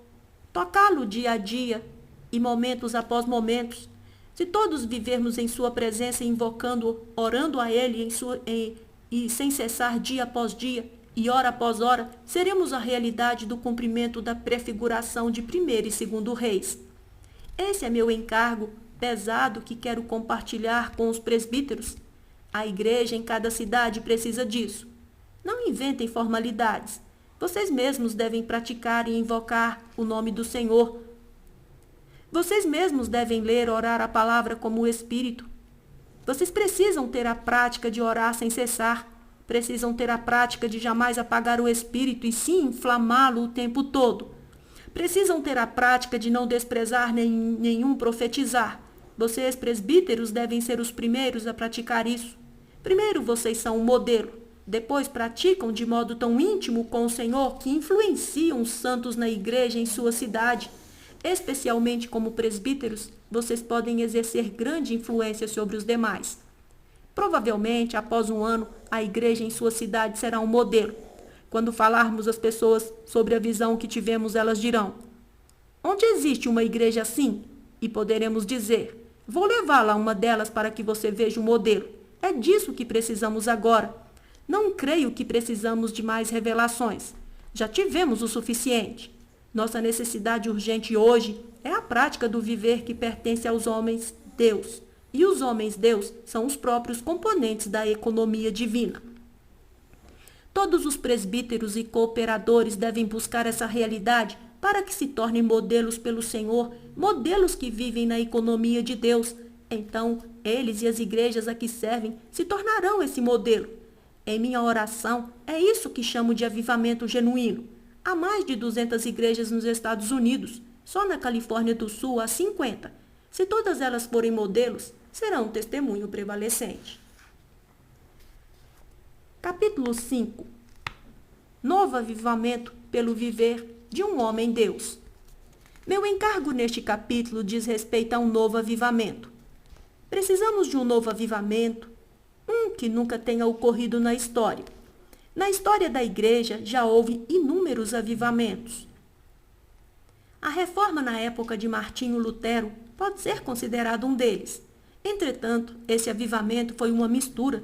tocá-lo dia a dia e momentos após momentos. Se todos vivermos em sua presença, invocando, orando a Ele e sem cessar dia após dia e hora após hora, seremos a realidade do cumprimento da prefiguração de 1º e 2º Reis. Esse é meu encargo pesado que quero compartilhar com os presbíteros. A igreja em cada cidade precisa disso. Não inventem formalidades. Vocês mesmos devem praticar e invocar o nome do Senhor. Vocês mesmos devem ler, orar a palavra como o Espírito. Vocês precisam ter a prática de orar sem cessar. Precisam ter a prática de jamais apagar o Espírito e sim inflamá-lo o tempo todo. Precisam ter a prática de não desprezar nenhum profetizar. Vocês, presbíteros, devem ser os primeiros a praticar isso. Primeiro, vocês são um modelo. Depois praticam de modo tão íntimo com o Senhor que influenciam os santos na igreja em sua cidade. Especialmente como presbíteros, vocês podem exercer grande influência sobre os demais. Provavelmente, após um ano, a igreja em sua cidade será um modelo. Quando falarmos às pessoas sobre a visão que tivemos, elas dirão: onde existe uma igreja assim? E poderemos dizer: vou levá-la a uma delas para que você veja o modelo. É disso que precisamos agora. Não creio que precisamos de mais revelações. Já tivemos o suficiente. Nossa necessidade urgente hoje é a prática do viver que pertence aos homens Deus. E os homens Deus são os próprios componentes da economia divina. Todos os presbíteros e cooperadores devem buscar essa realidade para que se tornem modelos pelo Senhor, modelos que vivem na economia de Deus. Então, eles e as igrejas a que servem se tornarão esse modelo. Em minha oração, é isso que chamo de avivamento genuíno. Há mais de 200 igrejas nos Estados Unidos. Só na Califórnia do Sul há 50. Se todas elas forem modelos, será um testemunho prevalecente. Capítulo 5. Novo avivamento pelo viver de um homem-Deus. Meu encargo neste capítulo diz respeito a um novo avivamento. Precisamos de um novo avivamento, que nunca tenha ocorrido na história. Na história da igreja já houve inúmeros avivamentos. A reforma na época de Martinho Lutero pode ser considerado um deles. Entretanto, esse avivamento foi uma mistura.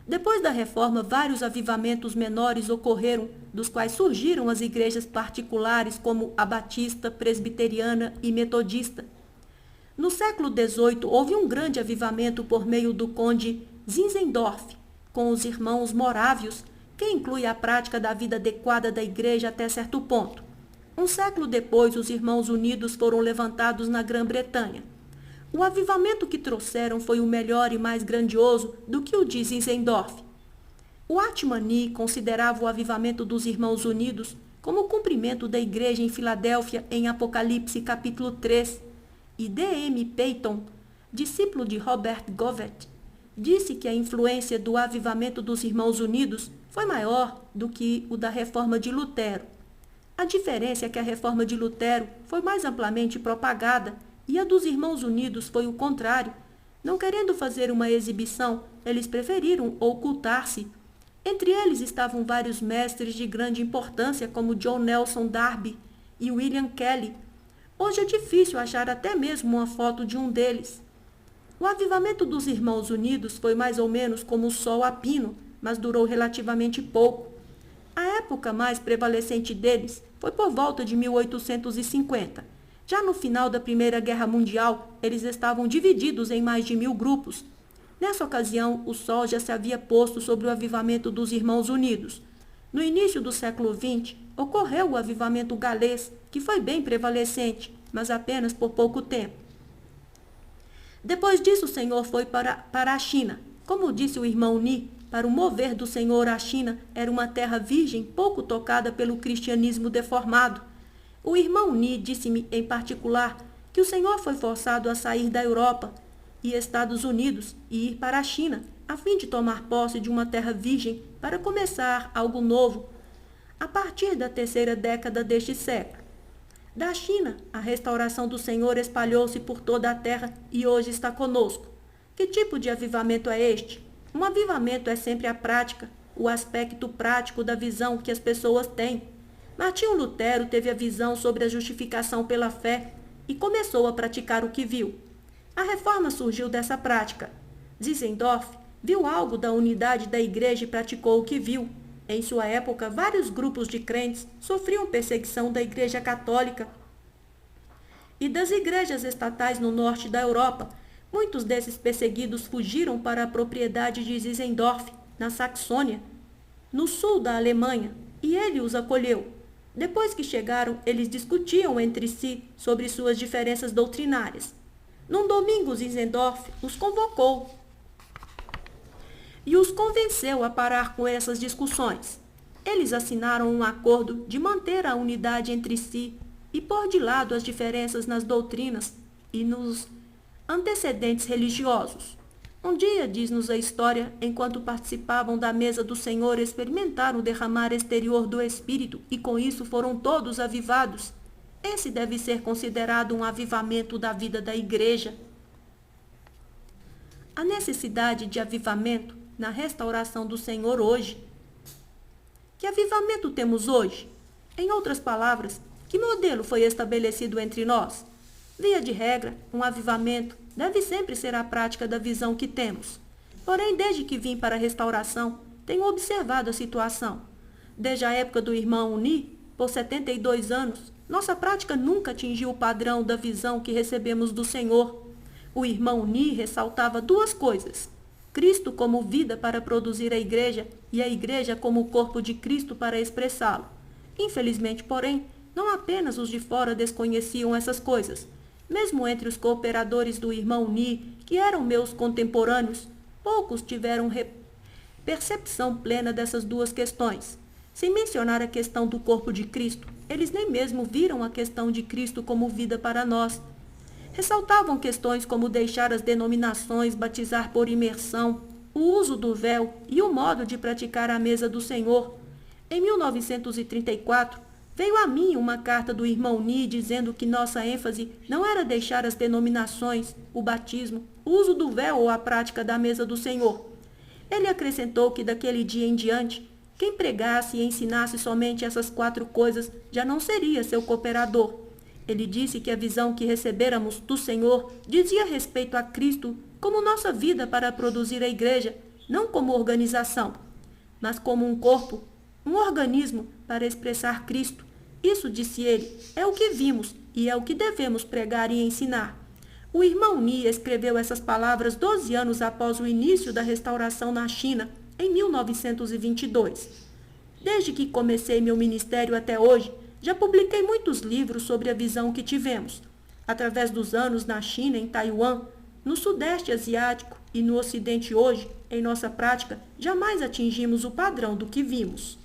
Depois da reforma, vários avivamentos menores ocorreram, dos quais surgiram as igrejas particulares como a batista, presbiteriana e metodista. No século XVIII, houve um grande avivamento por meio do conde Zinzendorf, com os irmãos morávios, que inclui a prática da vida adequada da igreja até certo ponto. Um século depois, os Irmãos Unidos foram levantados na Grã-Bretanha. O avivamento que trouxeram foi o melhor e mais grandioso do que o de Zinzendorf. O Atmani considerava o avivamento dos Irmãos Unidos como o cumprimento da igreja em Filadélfia em Apocalipse capítulo 3, e D.M. Peyton, discípulo de Robert Govett, disse que a influência do avivamento dos Irmãos Unidos foi maior do que o da reforma de Lutero. A diferença é que a reforma de Lutero foi mais amplamente propagada e a dos Irmãos Unidos foi o contrário. Não querendo fazer uma exibição, eles preferiram ocultar-se. Entre eles estavam vários mestres de grande importância, como John Nelson Darby e William Kelly. Hoje é difícil achar até mesmo uma foto de um deles. O avivamento dos Irmãos Unidos foi mais ou menos como o sol a pino, mas durou relativamente pouco. A época mais prevalecente deles foi por volta de 1850. Já no final da Primeira Guerra Mundial, eles estavam divididos em mais de 1000 grupos. Nessa ocasião, o sol já se havia posto sobre o avivamento dos Irmãos Unidos. No início do século XX, ocorreu o avivamento galês, que foi bem prevalecente, mas apenas por pouco tempo. Depois disso, o Senhor foi para a China. Como disse o irmão Ni, para o mover do Senhor a China era uma terra virgem pouco tocada pelo cristianismo deformado. O irmão Ni disse-me, em particular, que o Senhor foi forçado a sair da Europa e Estados Unidos e ir para a China, a fim de tomar posse de uma terra virgem para começar algo novo, a partir da terceira década deste século. Da China, a restauração do Senhor espalhou-se por toda a terra e hoje está conosco. Que tipo de avivamento é este? Um avivamento é sempre a prática, o aspecto prático da visão que as pessoas têm. Martinho Lutero teve a visão sobre a justificação pela fé e começou a praticar o que viu. A reforma surgiu dessa prática. Zinzendorf viu algo da unidade da igreja e praticou o que viu. Em sua época, vários grupos de crentes sofriam perseguição da Igreja Católica e das igrejas estatais no norte da Europa. Muitos desses perseguidos fugiram para a propriedade de Zinzendorf, na Saxônia, no sul da Alemanha, e ele os acolheu. Depois que chegaram, eles discutiam entre si sobre suas diferenças doutrinárias. Num domingo, Zinzendorf os convocou e os convenceu a parar com essas discussões. Eles assinaram um acordo de manter a unidade entre si e pôr de lado as diferenças nas doutrinas e nos antecedentes religiosos. Um dia, diz-nos a história, enquanto participavam da mesa do Senhor, experimentaram o derramar exterior do Espírito e com isso foram todos avivados. Esse deve ser considerado um avivamento da vida da igreja. A necessidade de avivamento na restauração do Senhor hoje. Que avivamento temos hoje? Em outras palavras, que modelo foi estabelecido entre nós? Via de regra, um avivamento deve sempre ser a prática da visão que temos. Porém, desde que vim para a restauração, tenho observado a situação. Desde a época do irmão Ni, por 72 anos, nossa prática nunca atingiu o padrão da visão que recebemos do Senhor. O irmão Ni ressaltava duas coisas: Cristo como vida para produzir a igreja e a igreja como o corpo de Cristo para expressá-lo. Infelizmente, porém, não apenas os de fora desconheciam essas coisas. Mesmo entre os cooperadores do irmão Ni, que eram meus contemporâneos, poucos tiveram percepção plena dessas duas questões. Sem mencionar a questão do corpo de Cristo, eles nem mesmo viram a questão de Cristo como vida para nós. Ressaltavam questões como deixar as denominações, batizar por imersão, o uso do véu e o modo de praticar a mesa do Senhor. Em 1934, veio a mim uma carta do irmão Ni dizendo que nossa ênfase não era deixar as denominações, o batismo, o uso do véu ou a prática da mesa do Senhor. Ele acrescentou que daquele dia em diante, quem pregasse e ensinasse somente essas 4 coisas já não seria seu cooperador. Ele disse que a visão que recebêramos do Senhor dizia respeito a Cristo como nossa vida para produzir a igreja, não como organização, mas como um corpo, um organismo para expressar Cristo. Isso, disse ele, é o que vimos e é o que devemos pregar e ensinar. O irmão Ni escreveu essas palavras 12 anos após o início da restauração na China, em 1922. Desde que comecei meu ministério até hoje, já publiquei muitos livros sobre a visão que tivemos. Através dos anos na China, em Taiwan, no Sudeste Asiático e no Ocidente hoje, em nossa prática, jamais atingimos o padrão do que vimos.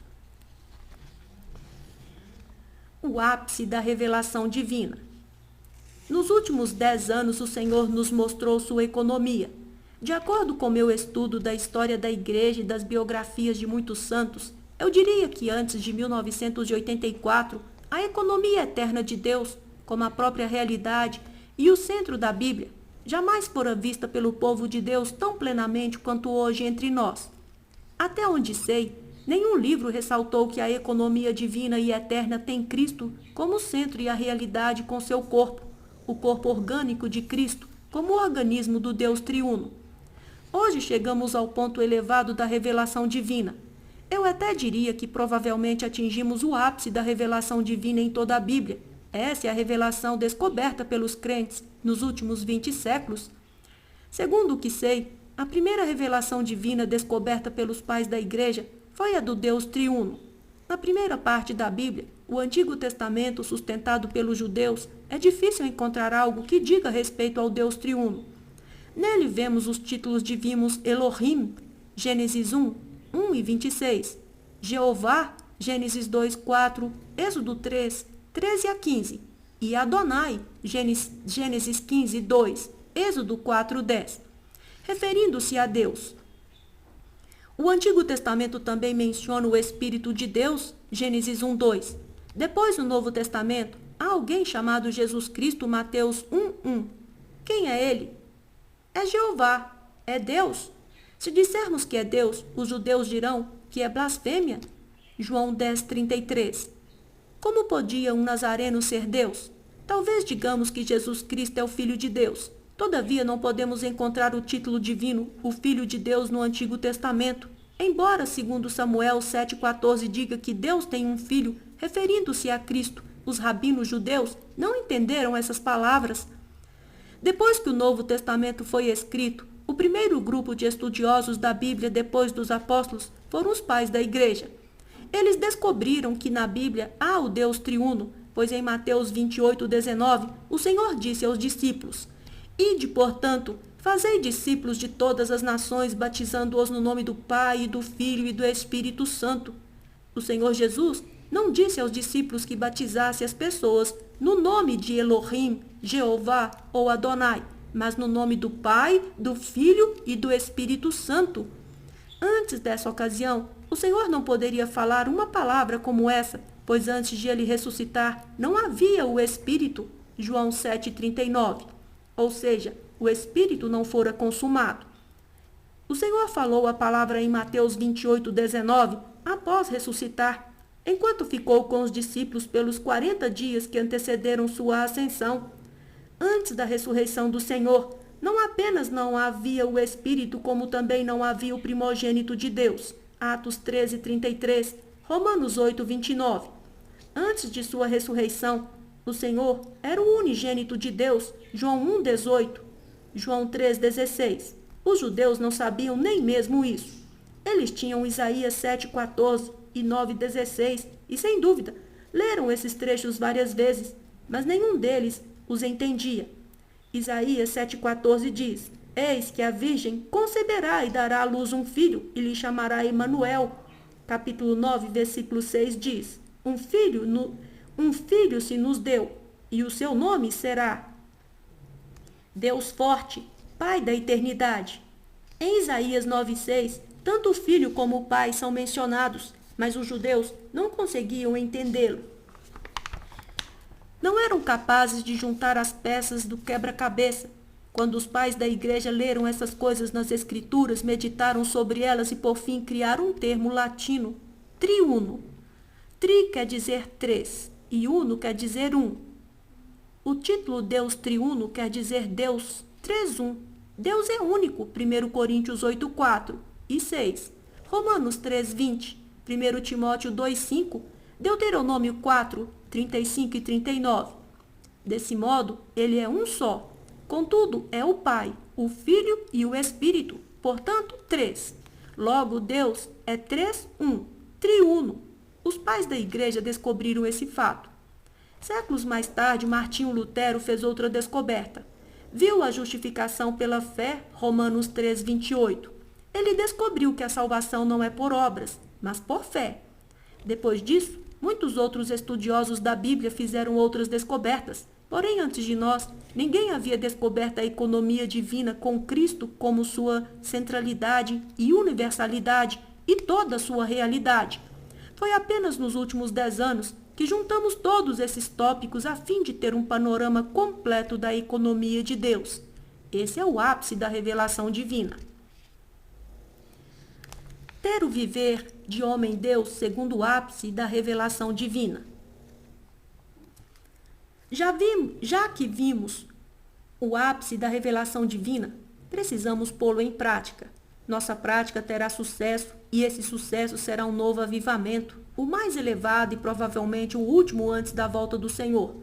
O ápice da revelação divina. Nos últimos 10 anos, o Senhor nos mostrou sua economia. De acordo com meu estudo da história da Igreja e das biografias de muitos santos, eu diria que antes de 1984, a economia eterna de Deus, como a própria realidade e o centro da Bíblia, jamais fora vista pelo povo de Deus tão plenamente quanto hoje entre nós. Até onde sei, nenhum livro ressaltou que a economia divina e eterna tem Cristo como centro e a realidade com seu corpo, o corpo orgânico de Cristo, como o organismo do Deus triuno. Hoje chegamos ao ponto elevado da revelação divina. Eu até diria que provavelmente atingimos o ápice da revelação divina em toda a Bíblia. Essa é a revelação descoberta pelos crentes nos últimos 20 séculos. Segundo o que sei, a primeira revelação divina descoberta pelos pais da Igreja foi a do Deus triuno. Na primeira parte da Bíblia, o Antigo Testamento sustentado pelos judeus, é difícil encontrar algo que diga respeito ao Deus triuno. Nele vemos os títulos divinos Elohim, Gênesis 1, 1 e 26, Jeová, Gênesis 2, 4, Êxodo 3, 13 a 15, e Adonai, Gênesis 15, 2, Êxodo 4, 10, referindo-se a Deus. O Antigo Testamento também menciona o Espírito de Deus, Gênesis 1, 2. Depois, no Novo Testamento, há alguém chamado Jesus Cristo, Mateus 1, 1. Quem é ele? É Jeová, é Deus. Se dissermos que é Deus, os judeus dirão que é blasfêmia. João 10, 33. Como podia um nazareno ser Deus? Talvez digamos que Jesus Cristo é o Filho de Deus. Todavia, não podemos encontrar o título divino, o Filho de Deus, no Antigo Testamento. Embora, segundo Samuel 7,14, diga que Deus tem um filho, referindo-se a Cristo, os rabinos judeus não entenderam essas palavras. Depois que o Novo Testamento foi escrito, o primeiro grupo de estudiosos da Bíblia depois dos apóstolos foram os pais da Igreja. Eles descobriram que na Bíblia há o Deus triuno, pois em Mateus 28, 19, o Senhor disse aos discípulos: Ide, portanto, fazei discípulos de todas as nações, batizando-os no nome do Pai, e do Filho e do Espírito Santo. O Senhor Jesus não disse aos discípulos que batizasse as pessoas no nome de Elohim, Jeová ou Adonai, mas no nome do Pai, do Filho e do Espírito Santo. Antes dessa ocasião, o Senhor não poderia falar uma palavra como essa, pois antes de ele ressuscitar, não havia o Espírito. João 7,39. Ou seja, o Espírito não fora consumado. O Senhor falou a palavra em Mateus 28, 19, após ressuscitar, enquanto ficou com os discípulos pelos 40 dias que antecederam sua ascensão. Antes da ressurreição do Senhor, não apenas não havia o Espírito, como também não havia o primogênito de Deus. Atos 13, 33, Romanos 8, 29. Antes de sua ressurreição, o Senhor era o unigênito de Deus. João 1, 18, João 3, 16. Os judeus não sabiam nem mesmo isso. Eles tinham Isaías 7, 14 e 9, 16 e, sem dúvida, leram esses trechos várias vezes, mas nenhum deles os entendia. Isaías 7,14 diz: Eis que a Virgem conceberá e dará à luz um filho, e lhe chamará Emanuel. Capítulo 9, versículo 6 diz: Um filho se nos deu, e o seu nome será Deus Forte, Pai da Eternidade. Em Isaías 9,6, tanto o filho como o pai são mencionados, mas os judeus não conseguiam entendê-lo. Não eram capazes de juntar as peças do quebra-cabeça. Quando os pais da Igreja leram essas coisas nas Escrituras, meditaram sobre elas e, por fim, criaram um termo latino, triuno. Tri quer dizer três e uno quer dizer um. O título Deus triuno quer dizer Deus 3-1. Deus é único, 1 Coríntios 8,4 e 6. Romanos 3,20, 1 Timóteo 2,5, Deuteronômio 4, 35 e 39. Desse modo, ele é um só. Contudo, é o Pai, o Filho e o Espírito, portanto, 3. Logo, Deus é 3-1, triuno. Os pais da Igreja descobriram esse fato. Séculos mais tarde, Martinho Lutero fez outra descoberta. Viu a justificação pela fé, Romanos 3:28. Ele descobriu que a salvação não é por obras, mas por fé. Depois disso, muitos outros estudiosos da Bíblia fizeram outras descobertas. Porém, antes de nós, ninguém havia descoberto a economia divina com Cristo como sua centralidade e universalidade e toda a sua realidade. Foi apenas nos últimos 10 anos que juntamos todos esses tópicos a fim de ter um panorama completo da economia de Deus. Esse é o ápice da revelação divina. Ter o viver de homem-deus segundo o ápice da revelação divina. Já que vimos o ápice da revelação divina, precisamos pô-lo em prática. Nossa prática terá sucesso e esse sucesso será um novo avivamento, o mais elevado e provavelmente o último antes da volta do Senhor.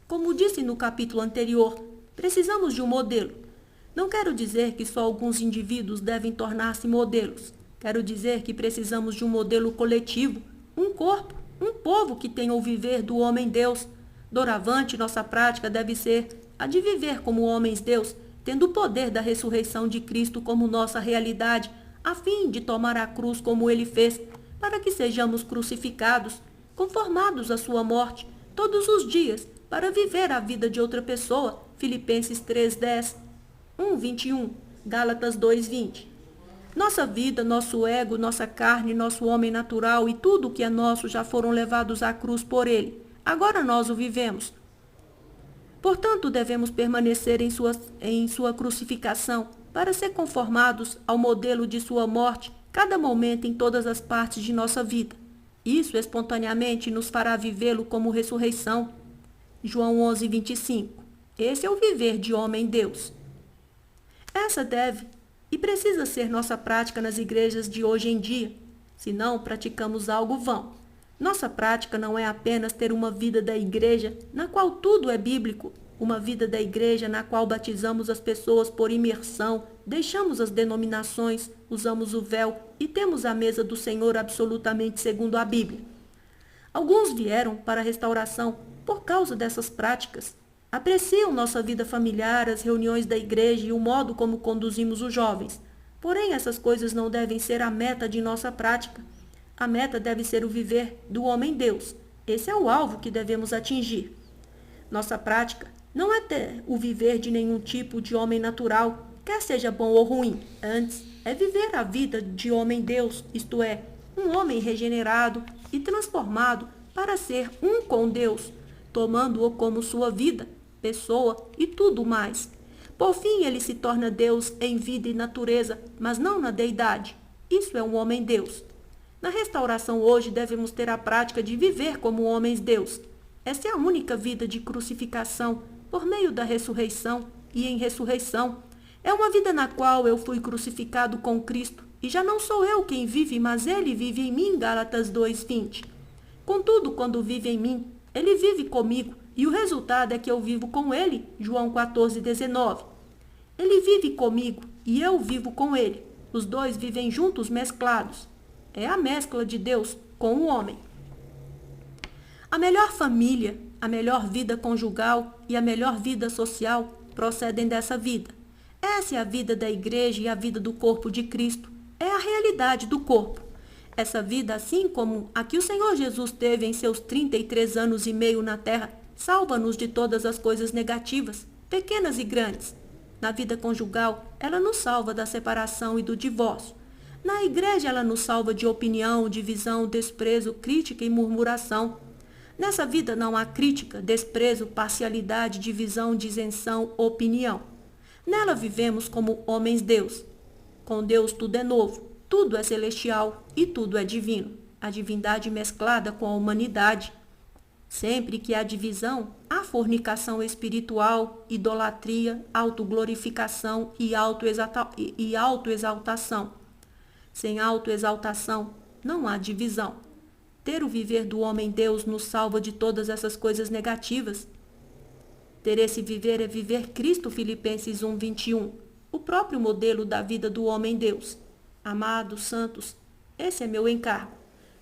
Como disse no capítulo anterior, precisamos de um modelo. Não quero dizer que só alguns indivíduos devem tornar-se modelos. Quero dizer que precisamos de um modelo coletivo, um corpo, um povo que tenha o viver do homem-deus. Doravante, nossa prática deve ser a de viver como homens-deus, tendo o poder da ressurreição de Cristo como nossa realidade, a fim de tomar a cruz como ele fez, para que sejamos crucificados, conformados à sua morte, todos os dias, para viver a vida de outra pessoa. Filipenses 3:10, 1:21, Gálatas 2:20. Nossa vida, nosso ego, nossa carne, nosso homem natural e tudo o que é nosso já foram levados à cruz por ele. Agora nós o vivemos. Portanto, devemos permanecer em sua crucificação para ser conformados ao modelo de sua morte cada momento em todas as partes de nossa vida. Isso espontaneamente nos fará vivê-lo como ressurreição. João 11:25. Esse é o viver de homem-deus. Essa deve e precisa ser nossa prática nas igrejas de hoje em dia. Se não praticamos algo vão. Nossa prática não é apenas ter uma vida da igreja na qual tudo é bíblico, uma vida da igreja na qual batizamos as pessoas por imersão, deixamos as denominações, usamos o véu e temos a mesa do Senhor absolutamente segundo a Bíblia. Alguns vieram para a restauração por causa dessas práticas. Apreciam nossa vida familiar, as reuniões da igreja e o modo como conduzimos os jovens. Porém, essas coisas não devem ser a meta de nossa prática. A meta deve ser o viver do homem-deus. Esse é o alvo que devemos atingir. Nossa prática não é ter o viver de nenhum tipo de homem natural, quer seja bom ou ruim. Antes, é viver a vida de homem-deus, isto é, um homem regenerado e transformado para ser um com Deus, tomando-o como sua vida, pessoa e tudo mais. Por fim, ele se torna Deus em vida e natureza, mas não na deidade. Isso é um homem-deus. Na restauração hoje devemos ter a prática de viver como homens-deus. Essa é a única vida de crucificação por meio da ressurreição e em ressurreição. É uma vida na qual eu fui crucificado com Cristo e já não sou eu quem vive, mas ele vive em mim. Gálatas 2:20. Contudo, quando vive em mim, ele vive comigo e o resultado é que eu vivo com ele. João 14:19. Ele vive comigo e eu vivo com ele. Os dois vivem juntos mesclados. É a mescla de Deus com o homem. A melhor família, a melhor vida conjugal e a melhor vida social procedem dessa vida. Essa é a vida da igreja e a vida do corpo de Cristo. É a realidade do corpo. Essa vida, assim como a que o Senhor Jesus teve em seus 33 anos e meio na terra, salva-nos de todas as coisas negativas, pequenas e grandes. Na vida conjugal, ela nos salva da separação e do divórcio. Na igreja, ela nos salva de opinião, divisão, desprezo, crítica e murmuração. Nessa vida não há crítica, desprezo, parcialidade, divisão, disenção, opinião. Nela vivemos como homens-deus. Com Deus tudo é novo, tudo é celestial e tudo é divino. A divindade mesclada com a humanidade. Sempre que há divisão, há fornicação espiritual, idolatria, autoglorificação e autoexaltação. Sem autoexaltação, não há divisão. Ter o viver do homem-deus nos salva de todas essas coisas negativas. Ter esse viver é viver Cristo, Filipenses 1:21, o próprio modelo da vida do homem-deus. Amados, santos, esse é meu encargo.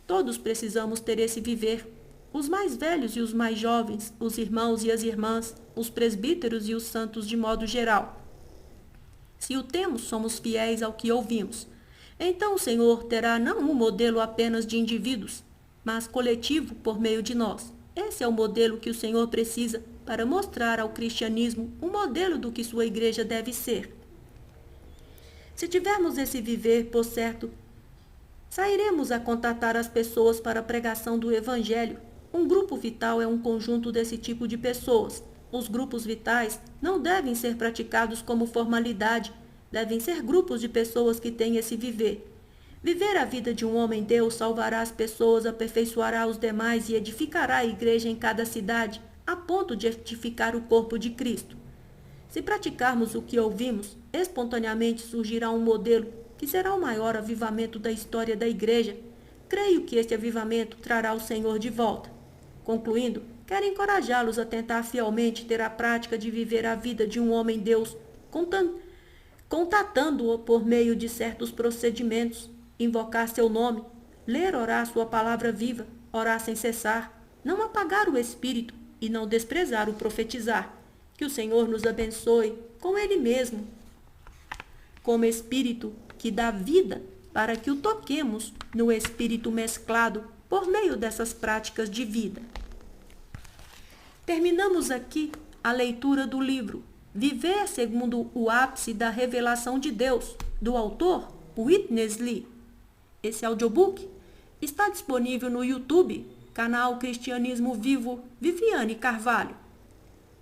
Todos precisamos ter esse viver. os mais velhos e os mais jovens, os irmãos e as irmãs, os presbíteros e os santos de modo geral. Se o temos, somos fiéis ao que ouvimos. Então o Senhor terá não um modelo apenas de indivíduos, mas coletivo por meio de nós. Esse é o modelo que o Senhor precisa para mostrar ao cristianismo um modelo do que sua igreja deve ser. Se tivermos esse viver, por certo, sairemos a contatar as pessoas para a pregação do Evangelho. Um grupo vital é um conjunto desse tipo de pessoas. Os grupos vitais não devem ser praticados como formalidade, devem ser grupos de pessoas que têm esse viver. Viver a vida de um homem-Deus salvará as pessoas, aperfeiçoará os demais e edificará a igreja em cada cidade, a ponto de edificar o corpo de Cristo. Se praticarmos o que ouvimos, espontaneamente surgirá um modelo que será o maior avivamento da história da igreja. Creio que este avivamento trará o Senhor de volta. Concluindo, quero encorajá-los a tentar fielmente ter a prática de viver a vida de um homem-Deus, contatando-o por meio de certos procedimentos, invocar seu nome, ler, orar sua palavra viva, orar sem cessar, não apagar o espírito e não desprezar o profetizar. Que o Senhor nos abençoe com Ele mesmo, como Espírito que dá vida, para que o toquemos no Espírito mesclado por meio dessas práticas de vida. Terminamos aqui a leitura do livro Viver segundo o ápice da revelação de Deus, do autor Witness Lee. Esse audiobook está disponível no YouTube, canal Cristianismo Vivo Viviane Carvalho.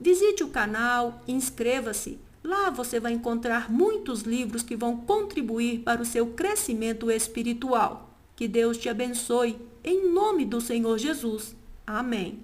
Visite o canal, inscreva-se. Lá você vai encontrar muitos livros que vão contribuir para o seu crescimento espiritual. Que Deus te abençoe, em nome do Senhor Jesus. Amém.